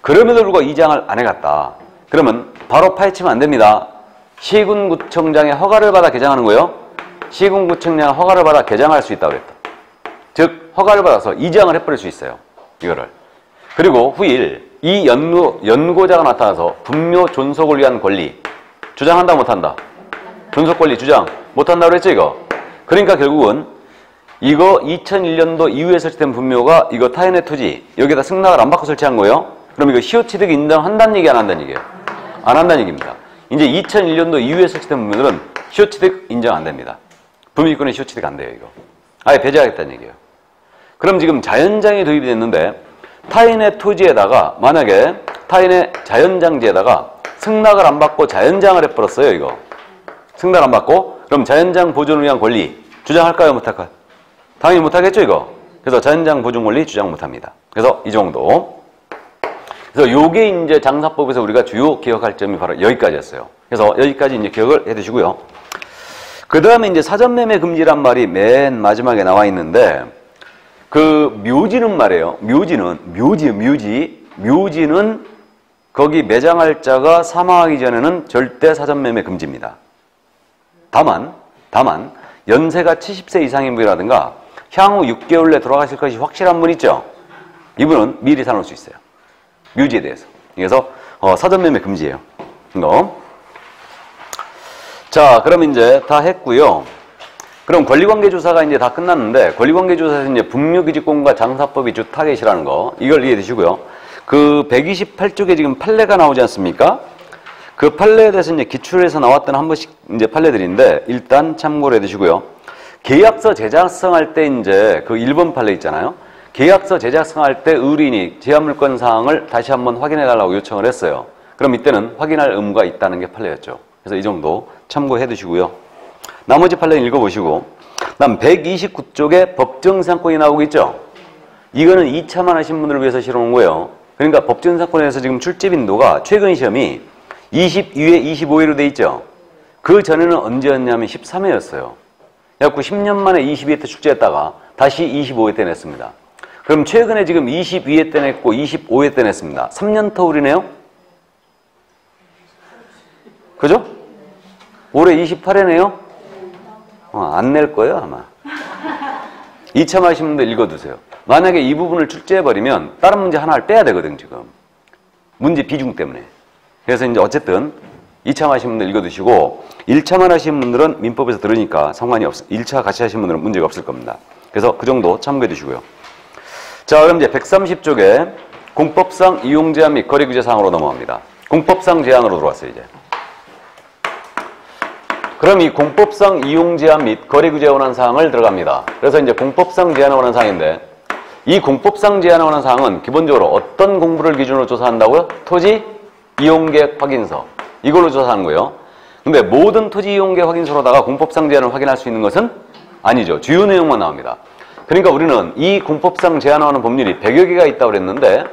A: 그럼에도 불구하고 이장을 안 해갔다. 그러면 바로 파헤치면 안 됩니다. 시군구청장의 허가를 받아 개장하는 거예요. 시군구청장의 허가를 받아 개장할 수 있다고 그랬다. 즉 허가를 받아서 이장을 해버릴 수 있어요, 이거를. 그리고 후일 이 연고자가 나타나서 분묘 존속을 위한 권리 주장한다 못한다? 존속 권리 주장 못한다고 그랬죠, 이거. 그러니까 결국은 이거 2001년도 이후에 설치된 분묘가 이거 타인의 토지 여기에다 승낙을 안 받고 설치한 거예요. 그럼 이거 시효취득 인정한다는 얘기 안 한다는 얘기예요? 안 한다는 얘기입니다. 이제 2001년도 이후에 설치된 분묘들은 시효취득 인정 안 됩니다. 분미권에 시효취득 안 돼요, 이거. 아예 배제하겠다는 얘기예요. 그럼 지금 자연장이 도입이 됐는데 타인의 토지에다가 만약에 타인의 자연장지에다가 승낙을 안 받고 자연장을 해버렸어요, 이거. 승낙 안 받고 그럼 자연장 보존을 위한 권리 주장할까요, 못할까요? 당연히 못하겠죠, 이거. 그래서 자연장 보존 권리 주장 못합니다. 그래서 이 정도. 그래서 요게 이제 장사법에서 우리가 주요 기억할 점이 바로 여기까지였어요. 그래서 여기까지 이제 기억을 해 두시고요. 그 다음에 이제 사전매매 금지란 말이 맨 마지막에 나와 있는데, 그 묘지는 말이에요. 묘지는 거기 매장할 자가 사망하기 전에는 절대 사전매매 금지입니다. 다만 연세가 70세 이상인 분이라든가 향후 6개월 내에 돌아가실 것이 확실한 분 있죠? 이분은 미리 사놓을 수 있어요. 묘지에 대해서. 그래서 사전매매 금지예요. 이거. 자, 그럼 이제 다 했고요. 그럼 권리관계조사가 이제 다 끝났는데, 권리관계조사에서 이제 분묘기지권과 장사법이 주 타겟이라는 거, 이걸 이해해 두시고요. 그 128쪽에 지금 판례가 나오지 않습니까? 그 판례에 대해서 이제 기출에서 나왔던 한 번씩 이제 판례들인데, 일단 참고를 해 두시고요. 계약서 제작성할 때 이제 그 1번 판례 있잖아요. 계약서 제작성할 때 의뢰인이 제한물권 사항을 다시 한번 확인해 달라고 요청을 했어요. 그럼 이때는 확인할 의무가 있다는 게 판례였죠. 그래서 이 정도 참고해 두시고요. 나머지 판례 읽어보시고, 다음 129쪽에 법정상권이 나오고 있죠. 이거는 2차만 하신 분들을 위해서 실어놓은 거예요. 그러니까 법정상권에서 지금 출제 빈도가 최근 시험이 22회, 25회로 돼 있죠. 그 전에는 언제였냐면 13회였어요. 그래갖고 10년 만에 22회 때 출제했다가 다시 25회 때 냈습니다. 그럼 최근에 지금 22회 때 냈고 25회 때 냈습니다. 3년 터울이네요? 그죠? 올해 28회네요? 안 낼 거예요, 아마. 2차 마시는 분들 읽어두세요. 만약에 이 부분을 출제해버리면 다른 문제 하나를 빼야 되거든, 지금. 문제 비중 때문에. 그래서 이제 어쨌든 2차 하신 분들 읽어두시고 1차만 하신 분들은 민법에서 들으니까 상관이 1차 같이 하신 분들은 문제가 없을 겁니다. 그래서 그 정도 참고해 두시고요. 자, 그럼 이제 130쪽에 공법상 이용제한 및 거래규제 사항으로 넘어갑니다. 공법상 제한으로 들어왔어요, 이제. 그럼 이 공법상 이용제한 및 거래규제에 관한 사항을 들어갑니다. 그래서 이제 공법상 제한에 관한 사항인데 이 공법상 제한에 관한 사항은 기본적으로 어떤 공부를 기준으로 조사한다고요? 토지 이용계획 확인서. 이걸로 조사하는 거예요. 근데 모든 토지 이용계획 확인서로다가 공법상 제한을 확인할 수 있는 것은 아니죠. 주요 내용만 나옵니다. 그러니까 우리는 이 공법상 제한하는 법률이 100여 개가 있다고 그랬는데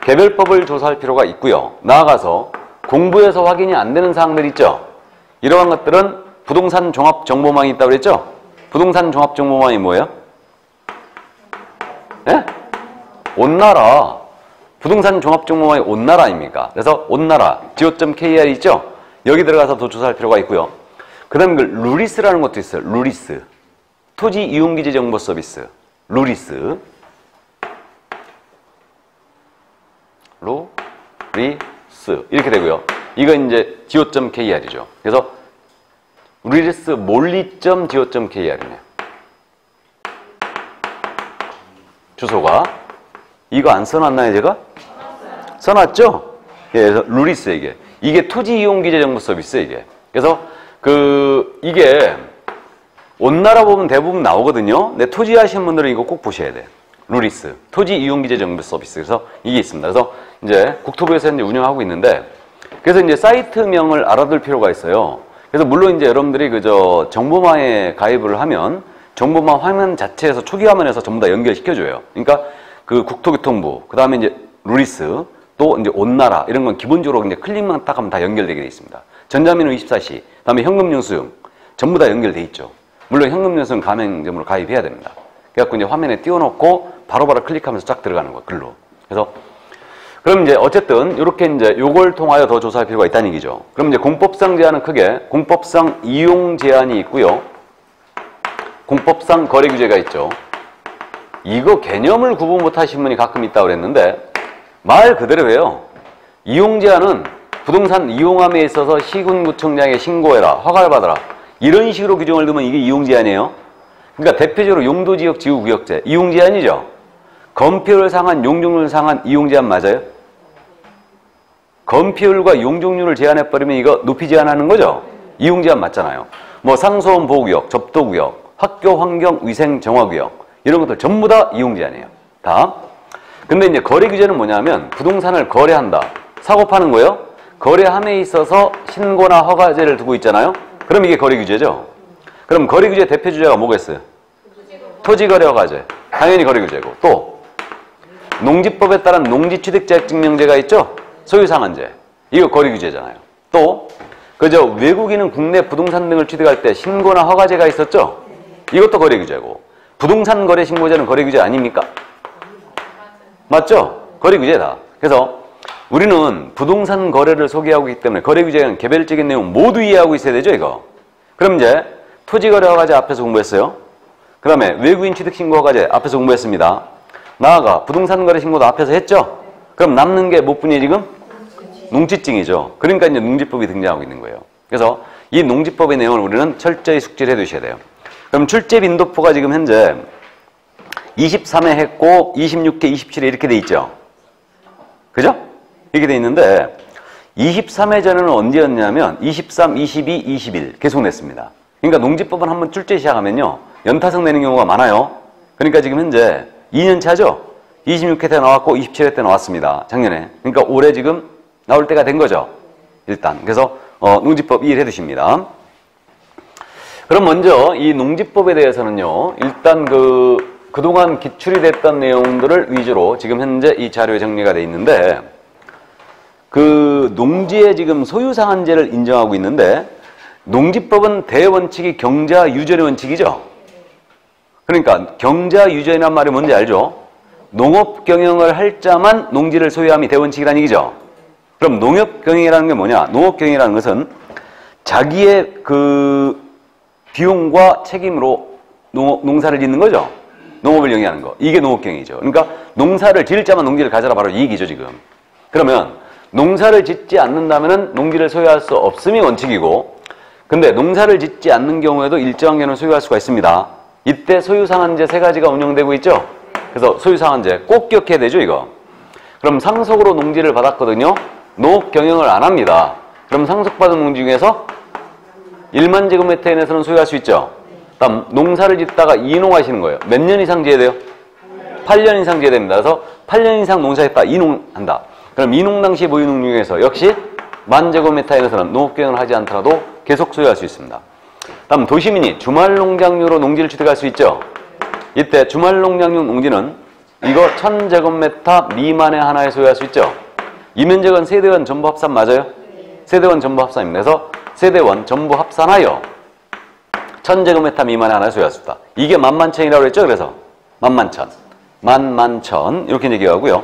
A: 개별법을 조사할 필요가 있고요. 나아가서 공부에서 확인이 안 되는 사항들 있죠. 이러한 것들은 부동산 종합정보망이 있다고 그랬죠. 부동산 종합정보망이 뭐예요? 예? 온나라. 부동산 종합정보망이 온나라 아닙니까? 그래서 온나라, go.kr 있죠? 여기 들어가서 더 조사할 필요가 있고요. 그 다음에 그 루리스라는 것도 있어요. 루리스. 토지 이용기재 정보 서비스. 루리스. 루리스. 이렇게 되고요. 이거 이제 go.kr이죠. 그래서 루리스 몰리.go.kr이네요. 주소가. 이거 안 써놨나요, 제가? 써놨죠? 예, 그래서 루리스 이게 토지 이용 기재 정보 서비스 이게. 그래서 이게 온나라 보면 대부분 나오거든요. 근데 토지 하시는 분들은 이거 꼭 보셔야 돼. 루리스 토지 이용 기재 정보 서비스. 그래서 이게 있습니다. 그래서 이제 국토부에서 이제 운영하고 있는데 그래서 이제 사이트명을 알아둘 필요가 있어요. 그래서 물론 이제 여러분들이 그저 정보망에 가입을 하면 정보망 화면 자체에서 초기 화면에서 전부 다 연결시켜줘요. 그러니까 그 국토교통부, 그 다음에 이제 루리스, 또 이제 온나라 이런 건 기본적으로 이제 클릭만 딱 하면 다 연결되게 돼 있습니다. 전자민원 24시, 그 다음에 현금영수증 전부 다 연결돼 있죠. 물론 현금영수증 가맹점으로 가입해야 됩니다. 그래갖고 이제 화면에 띄워놓고 바로바로 클릭하면서 쫙 들어가는 거예요. 글로. 그래서 그럼 이제 어쨌든 이렇게 이제 요걸 통하여 더 조사할 필요가 있다는 얘기죠. 그럼 이제 공법상 제한은 크게 공법상 이용 제한이 있고요. 공법상 거래 규제가 있죠. 이거 개념을 구분 못 하신 분이 가끔 있다고 그랬는데 말 그대로예요. 이용 제한은 부동산 이용함에 있어서 시군구청장에 신고해라, 허가를 받아라 이런 식으로 규정을 두면 이게 이용 제한이에요. 그러니까 대표적으로 용도지역 지구구역제 이용 제한이죠. 건폐율 상한, 용적률 상한 이용 제한 맞아요? 건폐율과 용적률을 제한해버리면 이거 높이 제한하는 거죠? 이용 제한 맞잖아요. 뭐 상수원 보호구역, 접도구역, 학교 환경 위생 정화구역 이런 것들 전부 다 이용 제한이에요. 다. 근데 이제 거래 규제는 뭐냐면 부동산을 거래한다. 사고 파는 거예요. 거래함에 있어서 신고나 허가제를 두고 있잖아요. 그럼 이게 거래 규제죠. 그럼 거래 규제 대표 주제가 뭐겠어요? 토지거래 허가제. 당연히 거래 규제고. 또 농지법에 따른 농지취득자격증명제가 있죠. 소유상한제. 이거 거래 규제잖아요. 또 그저 외국인은 국내 부동산 등을 취득할 때 신고나 허가제가 있었죠. 이것도 거래 규제고. 부동산 거래 신고제는 거래 규제 아닙니까? 맞죠? 거래 규제다. 그래서 우리는 부동산 거래를 소개하고 있기 때문에 거래 규제는 개별적인 내용 모두 이해하고 있어야 되죠, 이거. 그럼 이제 토지거래 허가제 앞에서 공부했어요. 그 다음에 외국인 취득신고 허가제 앞에서 공부했습니다. 나아가 부동산 거래 신고도 앞에서 했죠? 그럼 남는 게 뭐뿐이에요, 지금? 농지증이죠. 그러니까 이제 농지법이 등장하고 있는 거예요. 그래서 이 농지법의 내용을 우리는 철저히 숙지를 해 두셔야 돼요. 그럼 출제 빈도표가 지금 현재 23회 했고 26회, 27회 이렇게 돼 있죠. 그죠? 이렇게 돼 있는데 23회 전에는 언제였냐면 23, 22, 21 계속 냈습니다. 그러니까 농지법은 한번 출제 시작하면요. 연타석 내는 경우가 많아요. 그러니까 지금 현재 2년 차죠? 26회 때 나왔고 27회 때 나왔습니다. 작년에. 그러니까 올해 지금 나올 때가 된 거죠. 일단. 그래서 농지법 이해를 해 두십니다. 그럼 먼저 이 농지법에 대해서는요. 일단 그동안 기출이 됐던 내용들을 위주로 지금 현재 이 자료에 정리가 돼 있는데 그 농지의 지금 소유상한제를 인정하고 있는데 농지법은 대원칙이 경자유전의 원칙이죠. 그러니까 경자유전이란 말이 뭔지 알죠? 농업 경영을 할 자만 농지를 소유함이 대원칙이라는 얘기죠. 그럼 농업 경영이라는 게 뭐냐? 농업 경영이라는 것은 자기의 그 비용과 책임으로 농사를 짓는 거죠. 농업을 영위하는 거. 이게 농업 경영이죠. 그러니까 농사를 지을 자만 농지를 가져라 바로 이 얘기죠, 지금. 그러면 농사를 짓지 않는다면은 농지를 소유할 수 없음이 원칙이고, 근데 농사를 짓지 않는 경우에도 일정한 개는 소유할 수가 있습니다. 이때 소유상한제 세 가지가 운영되고 있죠. 그래서 소유상한제 꼭 기억해야 되죠, 이거. 그럼 상속으로 농지를 받았거든요. 농업 경영을 안 합니다. 그럼 상속받은 농지 중에서 1만 제곱미터 이내에서는 소유할 수 있죠. 다음 농사를 짓다가 이농하시는 거예요. 몇 년 이상 지어야 돼요? 8년 이상 지어야 됩니다. 그래서 8년 이상 농사했다, 이농한다. 그럼 이농 당시 보유농 중에서 역시 1만 제곱미터 이내에서는 농업 경영을 하지 않더라도 계속 소유할 수 있습니다. 다음 도시민이 주말 농장용으로 농지를 취득할 수 있죠. 이때 주말 농장용 농지는 이거 1000제곱미터 미만의 하나에 소유할 수 있죠. 이 면적은 세대원 전부 합산 맞아요? 세대원 전부 합산입니다. 그래서 세대원 전부 합산하여 1000제곱미터 미만의 하나에 소유할 수 있다. 이게 만만천이라고 했죠. 그래서 만만천, 만만천 이렇게 얘기하고요.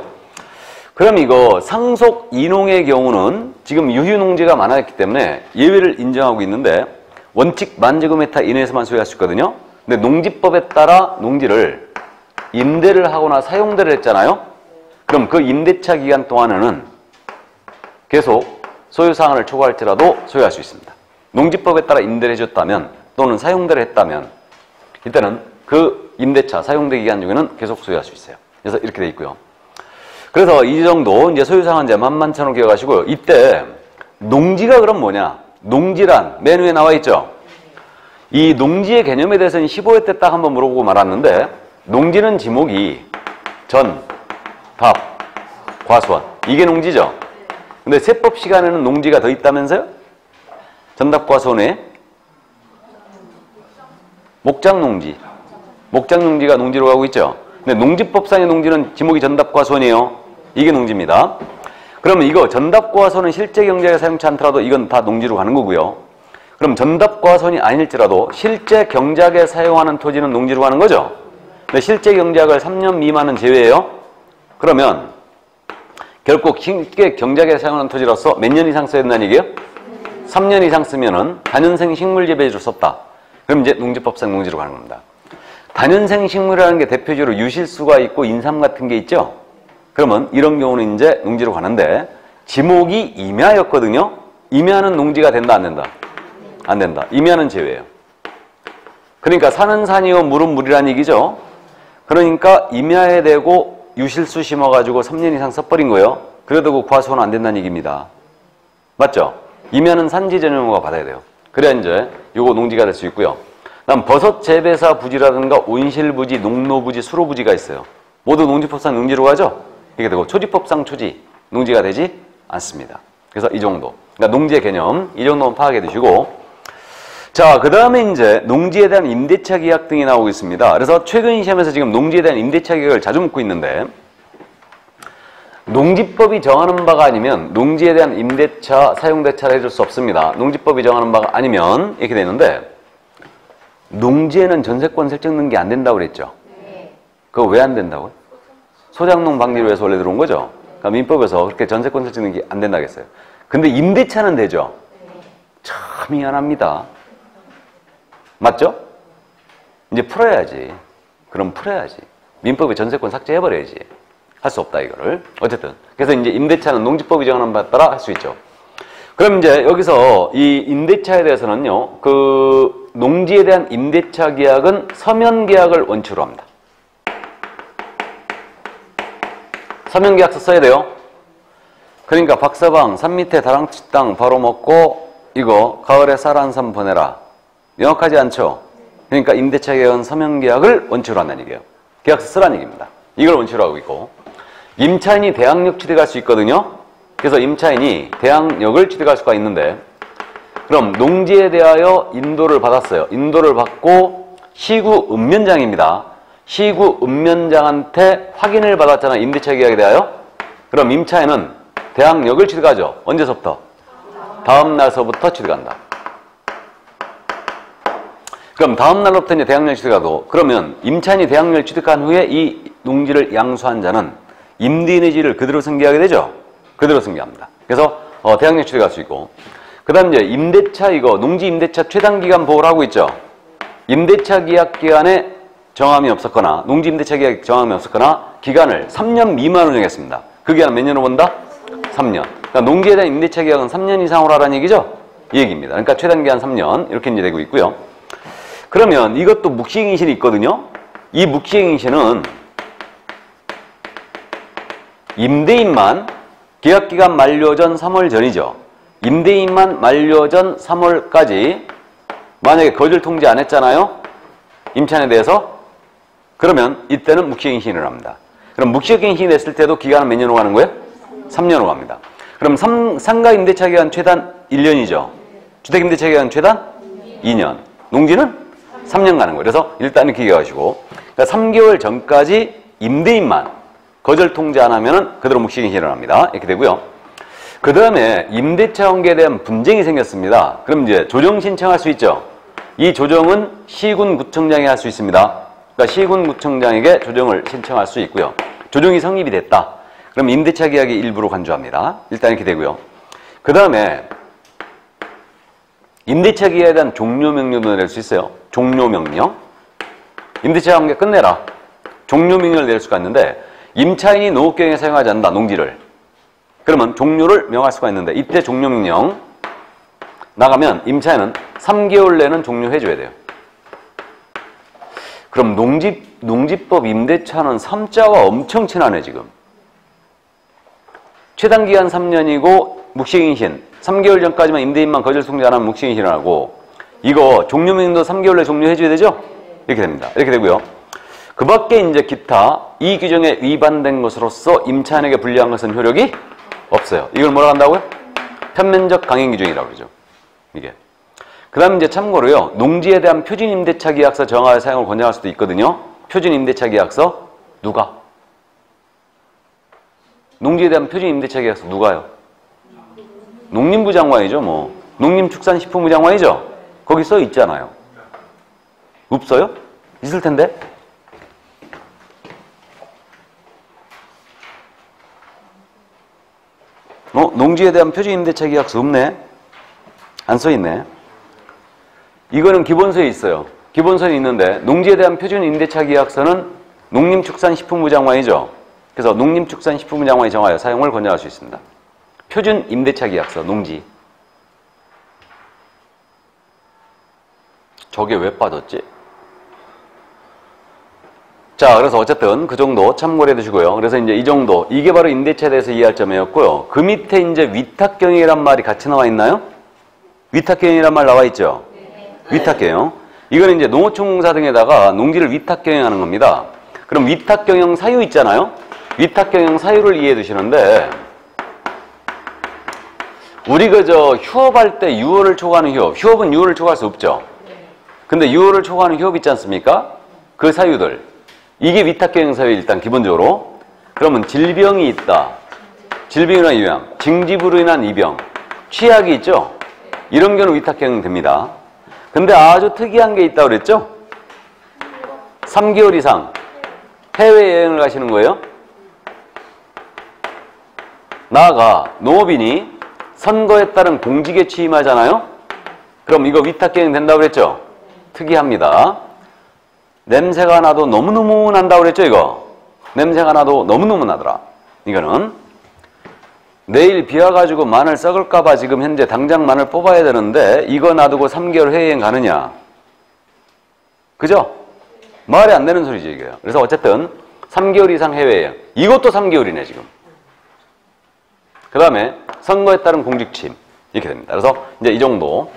A: 그럼 이거 상속 이농의 경우는 지금 유휴농지가 많았기 때문에 예외를 인정하고 있는데 원칙 10,000제곱미터 이내에서만 소유할 수 있거든요. 근데 농지법에 따라 농지를 임대를 하거나 사용대를 했잖아요. 그럼 그 임대차 기간 동안에는 계속 소유상한을 초과할지라도 소유할 수 있습니다. 농지법에 따라 임대를 해줬다면 또는 사용대를 했다면 이때는 그 임대차 사용대 기간 중에는 계속 소유할 수 있어요. 그래서 이렇게 돼 있고요. 그래서 이 정도 이제 소유상한제 만만천으로 기억하시고요. 이때 농지가 그럼 뭐냐? 농지란 맨 위에 나와 있죠. 이 농지의 개념에 대해서는 15회 때 딱 한번 물어보고 말았는데 농지는 지목이 전, 답, 과수원 이게 농지죠. 근데 세법 시간에는 농지가 더 있다면서요? 전답과수원에 목장농지, 목장농지가 농지로 가고 있죠. 근데 농지법상의 농지는 지목이 전답과수원이에요. 이게 농지입니다. 그러면 이거 전답과수원은 실제 경작에 사용치 않더라도 이건 다 농지로 가는 거고요. 그럼 전답과수원이 아닐지라도 실제 경작에 사용하는 토지는 농지로 가는 거죠. 근데 실제 경작을 3년 미만은 제외해요. 그러면 결국 실제 경작에 사용하는 토지로서 몇 년 이상 써야 된다는 얘기예요? 3년 이상 쓰면은 단연생 식물재배지로 썼다. 그럼 이제 농지법상 농지로 가는 겁니다. 단연생 식물이라는 게 대표적으로 유실수가 있고 인삼 같은 게 있죠. 그러면 이런 경우는 이제 농지로 가는데 지목이 임야였거든요. 임야는 농지가 된다 안 된다? 안 된다. 임야는 제외예요. 그러니까 산은 산이요 물은 물이라는 얘기죠. 그러니까 임야에 대고 유실수 심어가지고 3년 이상 써버린 거예요. 그래도 그 과수원은 안 된다는 얘기입니다. 맞죠? 임야는 산지 전용허가 받아야 돼요. 그래야 이제 요거 농지가 될 수 있고요. 다음 버섯 재배사 부지라든가 온실부지, 농로부지, 수로부지가 있어요. 모두 농지법상 농지로 가죠? 이게 되고 초지법상 초지, 농지가 되지 않습니다. 그래서 이 정도. 그러니까 농지의 개념, 이 정도만 파악해 두시고. 자, 그 다음에 이제 농지에 대한 임대차 계약 등이 나오고 있습니다. 그래서 최근 시험에서 지금 농지에 대한 임대차 계약을 자주 묻고 있는데 농지법이 정하는 바가 아니면 농지에 대한 임대차, 사용대차를 해줄 수 없습니다. 농지법이 정하는 바가 아니면 이렇게 되는데 농지에는 전세권 설정 등기 안 된다고 그랬죠? 네. 그거 왜 안 된다고요? 소장농 방지를 위해서 원래 들어온 거죠? 그러니까 민법에서 그렇게 전세권 설정 등기 안 된다고 했어요. 근데 임대차는 되죠? 네. 참 미안합니다. 맞죠? 이제 풀어야지. 그럼 풀어야지. 민법에 전세권 삭제해버려야지. 할 수 없다 이거를. 어쨌든 그래서 이제 임대차는 농지법이 정하는 바에 따라 할 수 있죠. 그럼 이제 여기서 이 임대차에 대해서는요, 그 농지에 대한 임대차 계약은 서면 계약을 원칙으로 합니다. 서면 계약서 써야 돼요. 그러니까 박서방 산 밑에 다랑치 땅 바로 먹고 이거 가을에 쌀 한 산 보내라. 명확하지 않죠? 그러니까 임대차 계약은 서면 계약을 원칙으로 한다는 얘기예요. 계약서 쓰라는 얘기입니다. 이걸 원칙으로 하고 있고 임차인이 대항력 취득할 수 있거든요. 그래서 임차인이 대항력을 취득할 수가 있는데 그럼 농지에 대하여 인도를 받았어요. 인도를 받고 시구 읍면장입니다. 시구 읍면장한테 확인을 받았잖아요. 임대차 계약에 대하여. 그럼 임차인은 대항력을 취득하죠. 언제서부터? 다음 날서부터 취득한다. 그럼 다음 날로부터 이제 대항력을 취득하고 그러면 임차인이 대항력을 취득한 후에 이 농지를 양수한 자는 임대인의 지위를 그대로 승계하게 되죠. 그대로 승계합니다. 그래서 대항력 취득할 수 있고 그 다음 이제 임대차 이거 농지 임대차 최단기간 보호를 하고 있죠. 임대차 계약 기간에 정함이 없었거나 농지 임대차 계약 정함이 없었거나 기간을 3년 미만으로 정했습니다. 그 기간은 몇 년으로 본다? 3년. 그러니까 농지에 대한 임대차 계약은 3년 이상으로 하라는 얘기죠? 이 얘기입니다. 그러니까 최단 기한 3년 이렇게 이제 되고 있고요. 그러면 이것도 묵시행인신이 있거든요. 이 묵시행인신은 임대인만 계약기간 만료 전 3월 전이죠. 임대인만 만료 전 3월까지 만약에 거절 통지 안 했잖아요. 임차인에 대해서. 그러면 이때는 묵시행신을 합니다. 그럼 묵시행신이 됐을 때도 기간은 몇 년으로 가는 거예요? 3년으로 갑니다. 그럼 상가 임대차 기간 최단 1년이죠. 주택 임대차 기간 최단 2년. 농지는 3년 가는 거예요. 그래서 일단 이렇게 기억하시고, 그러니까 3개월 전까지 임대인만 거절 통지 안 하면은 그대로 묵시행신을 합니다. 이렇게 되고요. 그 다음에 임대차 관계에 대한 분쟁이 생겼습니다. 그럼 이제 조정 신청할 수 있죠. 이 조정은 시군구청장이 할 수 있습니다. 그러니까 시군구청장에게 조정을 신청할 수 있고요. 조정이 성립이 됐다. 그럼 임대차 계약의 일부로 간주합니다. 일단 이렇게 되고요. 그 다음에 임대차 계약에 대한 종료명령도 낼 수 있어요. 종료명령. 임대차 관계 끝내라. 종료명령을 낼 수가 있는데 임차인이 노후경에 사용하지 않는다. 농지를. 그러면 종료를 명할 수가 있는데 이때 종료명령 나가면 임차인은 3개월 내는 종료해줘야 돼요. 그럼 농지법 임대차는 3자가 엄청 친하네 지금. 최단기간 3년이고 묵시행신 3개월 전까지만 임대인만 거절 통지 안 하면 묵시행신을 하고 이거 종료명령도 3개월 내에 종료해줘야 되죠? 이렇게 됩니다. 이렇게 되고요. 그 밖에 이제 기타 이 규정에 위반된 것으로서 임차인에게 불리한 것은 효력이 없어요. 이걸 뭐라 한다고요? 편면적 강행 규정이라고 그러죠. 이게. 그 다음 이제 참고로요. 농지에 대한 표준 임대차 계약서 정하여 사용을 권장할 수도 있거든요. 표준 임대차 계약서 누가? 농지에 대한 표준 임대차 계약서 누가요? 농림부 장관이죠. 뭐 농림축산식품부 장관이죠. 거기 써 있잖아요. 없어요? 있을 텐데. 농지에 대한 표준 임대차 계약서 없네. 안 써 있네. 이거는 기본서에 있어요. 기본서에 있는데 농지에 대한 표준 임대차 계약서는 농림축산식품부 장관이죠. 그래서 농림축산식품부 장관이 정하여 사용을 권장할 수 있습니다. 표준 임대차 계약서 농지. 저게 왜 빠졌지? 자, 그래서 어쨌든 그 정도 참고를 해두시고요. 그래서 이제 이 정도, 이게 바로 임대차에 대해서 이해할 점이었고요. 그 밑에 이제 위탁경영이란 말이 같이 나와 있나요? 위탁경영이란 말 나와 있죠? 위탁경영. 이거는 이제 농어촌공사 등에다가 농지를 위탁경영하는 겁니다. 그럼 위탁경영 사유 있잖아요? 위탁경영 사유를 이해해 두시는데, 우리 그저 휴업할 때 유월을 초과하는 휴업. 휴업은 유월을 초과할 수 없죠? 근데 유월을 초과하는 휴업 있지 않습니까? 그 사유들. 이게 위탁경영 사유 일단 기본적으로. 그러면 질병이 있다. 질병이나 요양, 징집으로 인한 이병, 취약이 있죠? 이런 경우는 위탁경영 됩니다. 근데 아주 특이한 게 있다고 그랬죠? 3개월 이상 해외여행을 가시는 거예요. 나아가 농업인이 선거에 따른 공직에 취임하잖아요? 그럼 이거 위탁경영 된다고 그랬죠? 특이합니다. 냄새가 나도 너무너무 난다고 그랬죠, 이거? 냄새가 나도 너무너무 나더라. 이거는 내일 비 와가지고 마늘 썩을까봐 지금 현재 당장 마늘 뽑아야 되는데 이거 놔두고 3개월 해외여행 가느냐? 그죠? 말이 안 되는 소리죠, 이게요. 그래서 어쨌든 3개월 이상 해외여행. 이것도 3개월이네, 지금. 그 다음에 선거에 따른 공직취임. 이렇게 됩니다. 그래서 이제 이 정도.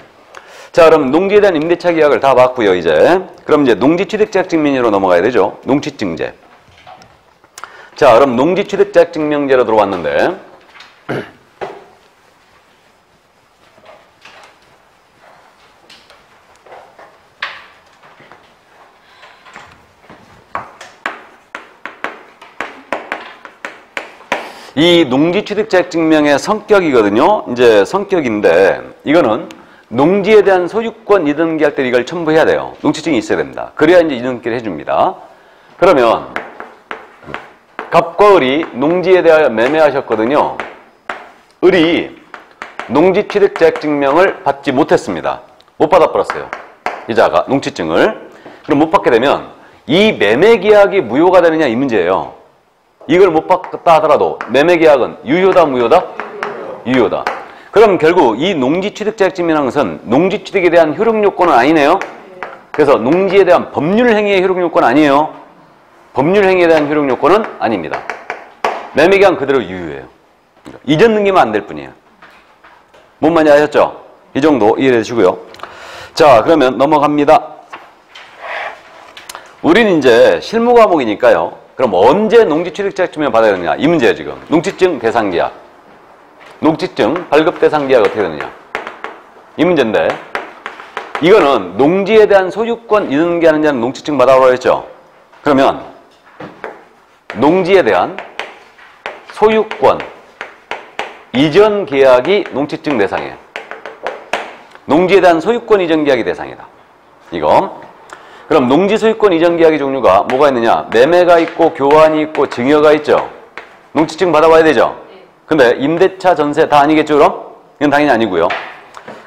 A: 자, 그럼 농지에 대한 임대차 계약을 다 봤고요, 이제. 그럼 이제 농지취득자격증명제로 넘어가야 되죠. 농취증제. 자, 그럼 농지취득자격증명제로 들어왔는데, 이 농지취득자격증명의 성격이거든요. 이제 성격인데, 이거는 농지에 대한 소유권 이등기할 때 이걸 첨부해야 돼요. 농취증이 있어야 됩니다. 그래야 이제 이등기를 해줍니다. 그러면 갑과 을이 농지에 대하여 매매하셨거든요. 을이 농지취득자격증명을 받지 못했습니다. 못 받아버렸어요. 이자가 농취증을. 그럼 못 받게 되면 이 매매계약이 무효가 되느냐 이 문제예요. 이걸 못 받았다 하더라도 매매계약은 유효다 무효다? 유효다. 그럼 결국 이 농지취득자격증이라는 것은 농지취득에 대한 효력요건은 아니네요. 그래서 농지에 대한 법률행위의 효력요건 아니에요. 법률행위에 대한 효력요건은 아닙니다. 매매계약 그대로 유효해요. 이전 등기만 안 될 뿐이에요. 뭔 말인지 아셨죠? 이 정도 이해해 주시고요. 자, 그러면 넘어갑니다. 우리는 이제 실무 과목이니까요. 그럼 언제 농지취득자격증을 받아야 되느냐? 이 문제예요, 지금. 농지증 대상계약. 농지증 발급 대상계약 어떻게 되느냐? 이 문제인데, 이거는 농지에 대한 소유권 이전계하는 자는 농지증 받아오라고 했죠? 그러면 농지에 대한 소유권 이전 계약이 농지증 대상이에요. 농지에 대한 소유권 이전 계약이 대상이다. 이거. 그럼 농지 소유권 이전 계약의 종류가 뭐가 있느냐? 매매가 있고 교환이 있고 증여가 있죠. 농지증 받아봐야 되죠. 근데 임대차, 전세 다 아니겠죠, 그럼? 이건 당연히 아니고요.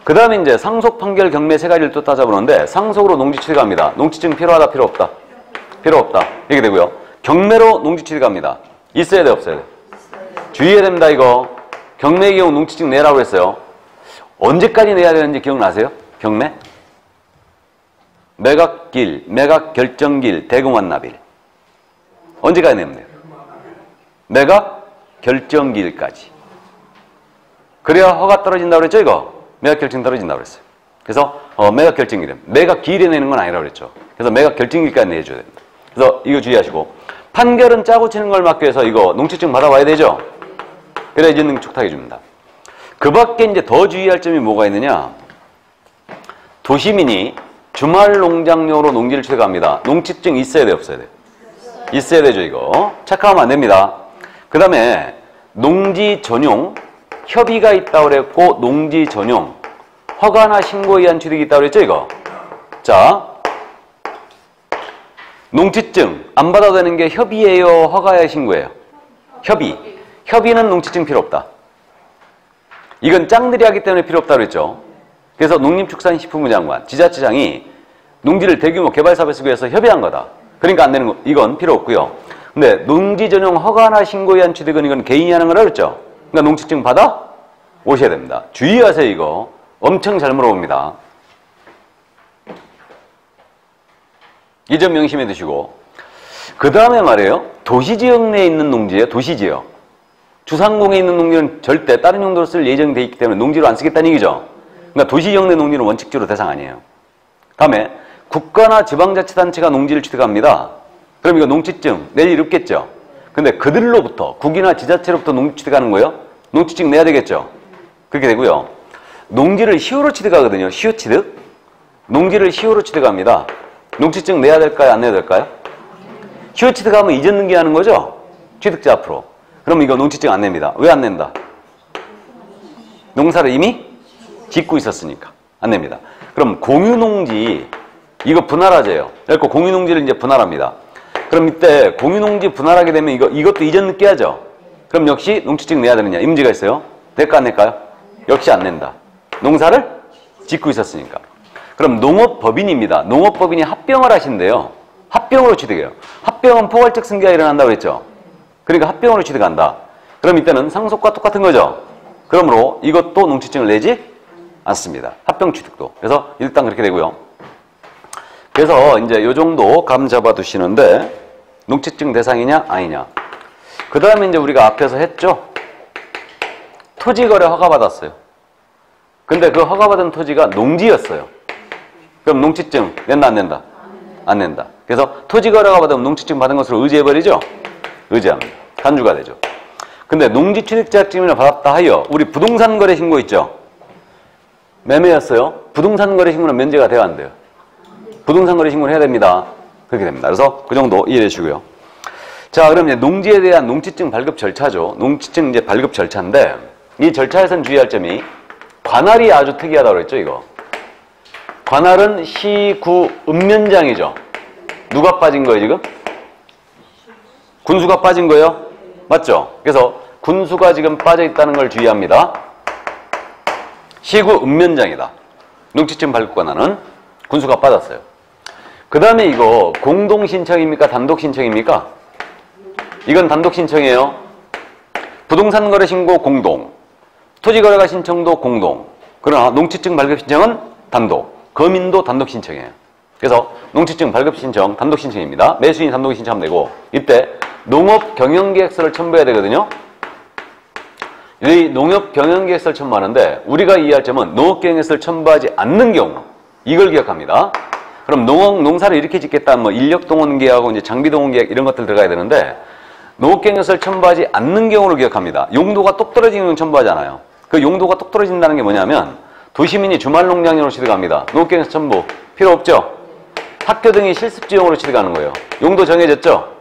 A: 그 다음에 이제 상속, 판결, 경매 세 가지를 또 따져보는데 상속으로 농지 취득합니다. 농지증 필요하다, 필요 없다? 필요 없다. 이렇게 되고요. 경매로 농지 취득합니다. 있어야 돼, 없어야 돼? 주의해야 됩니다, 이거. 경매의 경우 농지증 내라고 했어요. 언제까지 내야 되는지 기억나세요? 경매? 매각길, 매각결정길, 대금완납일. 언제까지 내면 돼요? 매각결정길까지. 그래야 허가 떨어진다고 그랬죠, 이거? 매각결정 떨어진다고 그랬어요. 그래서 매각결정길은 매각기일에 내는 건 아니라고 그랬죠. 그래서 매각결정길까지 내줘야 됩니다. 그래서 이거 주의하시고 판결은 짜고 치는 걸 막기 위해서 이거 농지증 받아와야 되죠. 그래야 이전등기 촉탁해 줍니다. 그 밖에 이제 더 주의할 점이 뭐가 있느냐? 도시민이 주말 농장용으로 농지를 취득합니다. 농지증 있어야 돼, 없어야 돼? 있어야 되죠, 이거. 착각하면 안 됩니다. 그 다음에 농지 전용 협의가 있다고 그랬고 농지 전용 허가나 신고에 의한 취득이 있다고 그랬죠, 이거. 자, 농지증 안 받아도 되는 게 협의예요, 허가예요, 신고예요? 협의. 협의는 농지증 필요 없다. 이건 짱들이 하기 때문에 필요 없다고 그랬죠. 그래서 농림축산식품부 장관, 지자체장이 농지를 대규모 개발사업에 쓰기 위해서 협의한 거다. 그러니까 안 되는 거, 이건 필요 없고요. 근데 농지 전용 허가나 신고에 의한 취득은 이건 개인이 하는 거라 그랬죠. 그러니까 농지증 받아 오셔야 됩니다. 주의하세요, 이거. 엄청 잘 물어봅니다. 이 점 명심해 두시고. 그 다음에 말이에요. 도시지역 내에 있는 농지예요, 도시지역. 주상공에 있는 농지는 절대 다른 용도로 쓸 예정돼 있기 때문에 농지로 안 쓰겠다는 얘기죠. 그러니까 도시지역 내 농지는 원칙적으로 대상 아니에요. 다음에 국가나 지방자치단체가 농지를 취득합니다. 그럼 이거 농지증 낼 일 없겠죠. 근데 그들로부터 국이나 지자체로부터 농지 취득하는 거예요. 농지증 내야 되겠죠. 그렇게 되고요. 농지를 시효로 취득하거든요. 시효 취득. 농지를 시효로 취득합니다. 농지증 내야 될까요? 안 내야 될까요? 시효 취득하면 이전 등기하는 거죠. 취득자 앞으로. 그럼 이거 농지증 안 냅니다. 왜 안 낸다? 농사를 이미 짓고 있었으니까 안 냅니다. 그럼 공유농지 이거 분할하재요. 그래서 공유농지를 이제 분할합니다. 그럼 이때 공유농지 분할하게 되면 이것도 이전 늦게 하죠. 그럼 역시 농지증 내야 되느냐? 이 문제가 있어요. 낼까 안 낼까요? 역시 안 낸다. 농사를 짓고 있었으니까. 그럼 농업법인입니다. 농업법인이 합병을 하신대요. 합병으로 취득해요. 합병은 포괄적 승계가 일어난다고 그랬죠. 그러니까 합병으로 취득한다. 그럼 이때는 상속과 똑같은 거죠. 그러므로 이것도 농지증을 내지 않습니다. 합병 취득도. 그래서 일단 그렇게 되고요. 그래서 이제 요 정도 감 잡아 두시는데 농지증 대상이냐 아니냐. 그 다음에 이제 우리가 앞에서 했죠. 토지거래 허가 받았어요. 근데 그 허가받은 토지가 농지였어요. 그럼 농지증 낸다 안 낸다? 안 낸다. 그래서 토지거래가 받으면 농지증 받은 것으로 의지해버리죠. 의지합니다. 간주가 되죠. 근데 농지취득자격증을 받았다 하여 우리 부동산 거래 신고 있죠. 매매였어요. 부동산 거래 신고는 면제가 돼야 안 돼요. 부동산 거래 신고를 해야 됩니다. 그렇게 됩니다. 그래서 그 정도 이해해 주시고요. 자, 그럼 이제 농지에 대한 농지증 발급 절차죠. 농지증 이제 발급 절차인데 이 절차에선 주의할 점이 관할이 아주 특이하다고 그랬죠, 이거. 관할은 시, 구, 읍면장이죠. 누가 빠진 거예요, 지금? 군수가 빠진 거예요? 맞죠? 그래서 군수가 지금 빠져 있다는 걸 주의합니다. 시구 읍면장이다. 농지증 발급 권한은 군수가 빠졌어요. 그 다음에 이거 공동신청입니까? 단독신청입니까? 이건 단독신청이에요. 부동산 거래 신고 공동. 토지거래가 신청도 공동. 그러나 농지증 발급 신청은 단독. 거민도 단독 신청이에요. 그래서 농지증 발급 신청 단독 신청입니다. 매수인이 단독 신청하면 되고 이때 농업 경영계획서를 첨부해야 되거든요. 이 농업 경영계획서를 첨부하는데 우리가 이해할 점은 농업 경영계획서를 첨부하지 않는 경우 이걸 기억합니다. 그럼 농사를 이렇게 짓겠다 뭐 인력 동원 계획하고 이제 장비 동원 계획 이런 것들 들어가야 되는데 농업 경영계획서를 첨부하지 않는 경우를 기억합니다. 용도가 똑 떨어지는 경우는 첨부하잖아요. 그 용도가 똑 떨어진다는 게 뭐냐면 도시민이 주말 농장용으로 취득합니다. 농업 경영계획서 첨부 필요 없죠. 학교 등이 실습지용으로 취득하는 거예요. 용도 정해졌죠?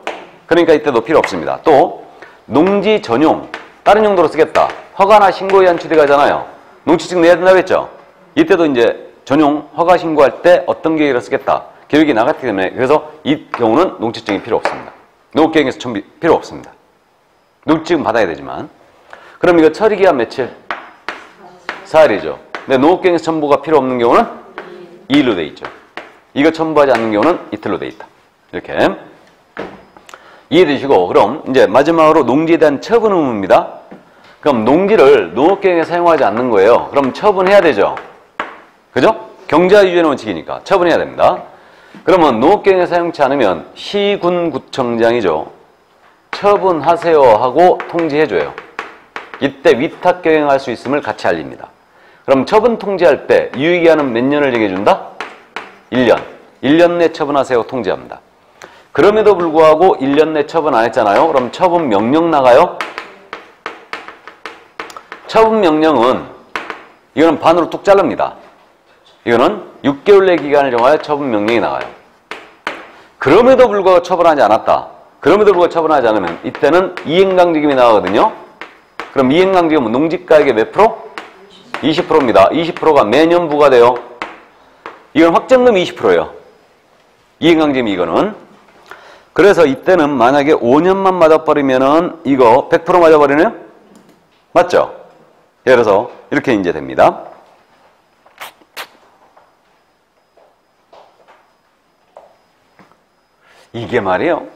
A: 그러니까 이때도 필요 없습니다. 또 농지 전용, 다른 용도로 쓰겠다. 허가나 신고에 의한 취득하잖아요. 농지증 내야 된다고 했죠? 이때도 이제 전용 허가 신고할 때 어떤 계획으로 쓰겠다. 계획이 나갔기 때문에 그래서 이 경우는 농지증이 필요 없습니다. 농업계획에서 첨부 필요 없습니다. 농지증 받아야 되지만. 그럼 이거 처리기한 며칠? 4일이죠. 근데 농업계획에서 첨부가 필요 없는 경우는 2일로 돼 있죠. 이거 첨부하지 않는 경우는 이틀로 돼 있다. 이렇게 이해되시고 그럼 이제 마지막으로 농지에 대한 처분 의무입니다. 그럼 농지를 농업계획에 사용하지 않는 거예요. 그럼 처분해야 되죠. 그죠? 경제화 유지의 원칙이니까 처분해야 됩니다. 그러면 농업계획에 사용치 않으면 시군구청장이죠. 처분하세요 하고 통지해줘요. 이때 위탁경영할 수 있음을 같이 알립니다. 그럼 처분 통지할 때 유효기한은 몇 년을 정해준다? 1년. 1년 내 처분하세요 통지합니다. 그럼에도 불구하고 1년 내 처분 안 했잖아요. 그럼 처분 명령 나가요? 처분 명령은 이거는 반으로 뚝 자릅니다. 이거는 6개월 내 기간을 정하여 처분 명령이 나가요. 그럼에도 불구하고 처분하지 않았다. 그럼에도 불구하고 처분하지 않으면 이때는 이행강제금이 나가거든요. 그럼 이행강제금은 농지가액의 몇 프로? 20%입니다. 20%가 매년 부과돼요. 이건 확정금 20%예요. 이행강제금 이거는. 그래서 이때는 만약에 5년만 맞아버리면은 이거 100% 맞아버리네요? 맞죠? 예를 들어서 이렇게 이제 됩니다. 이게 말이에요.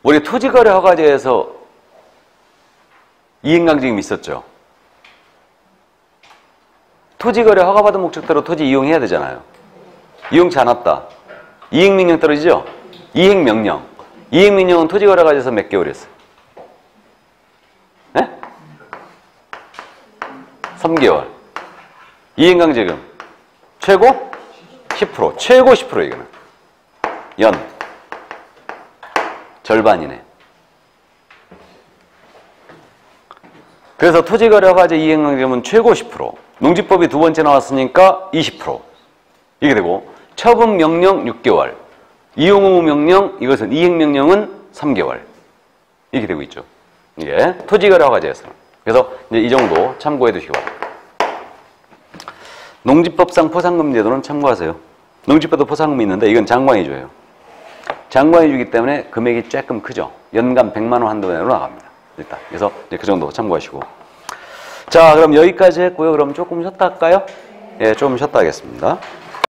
A: 우리 토지거래 허가제에서 이행강제금이 있었죠. 토지거래 허가받은 목적대로 토지 이용해야 되잖아요. 이용치 않았다. 이행명령 떨어지죠? 이행명령. 이행명령은 토지거래 허가제에서 몇 개월이었어요? 네? 3개월. 이행강제금 최고 10%. 최고 10% 이거는. 연. 절반이네. 그래서 토지거래 허가제 이행강제금은 최고 10%. 농지법이 두 번째 나왔으니까 20%. 이게 되고 처분명령 6개월. 이용의무명령 이것은 이행명령은 3개월. 이렇게 되고 있죠. 이게 토지거래 허가제에서는. 그래서 이제 이 정도 참고해 두시기 바랍니다. 농지법상 포상금 제도는 참고하세요. 농지법도 포상금이 있는데 이건 장관이 줘요. 장관이 주기 때문에 금액이 조금 크죠. 연간 100만 원 한도 내로 나갑니다. 일단. 그래서 이제 그 정도 참고하시고. 자, 그럼 여기까지 했고요. 그럼 조금 쉬었다 할까요? 예, 조금 쉬었다 하겠습니다.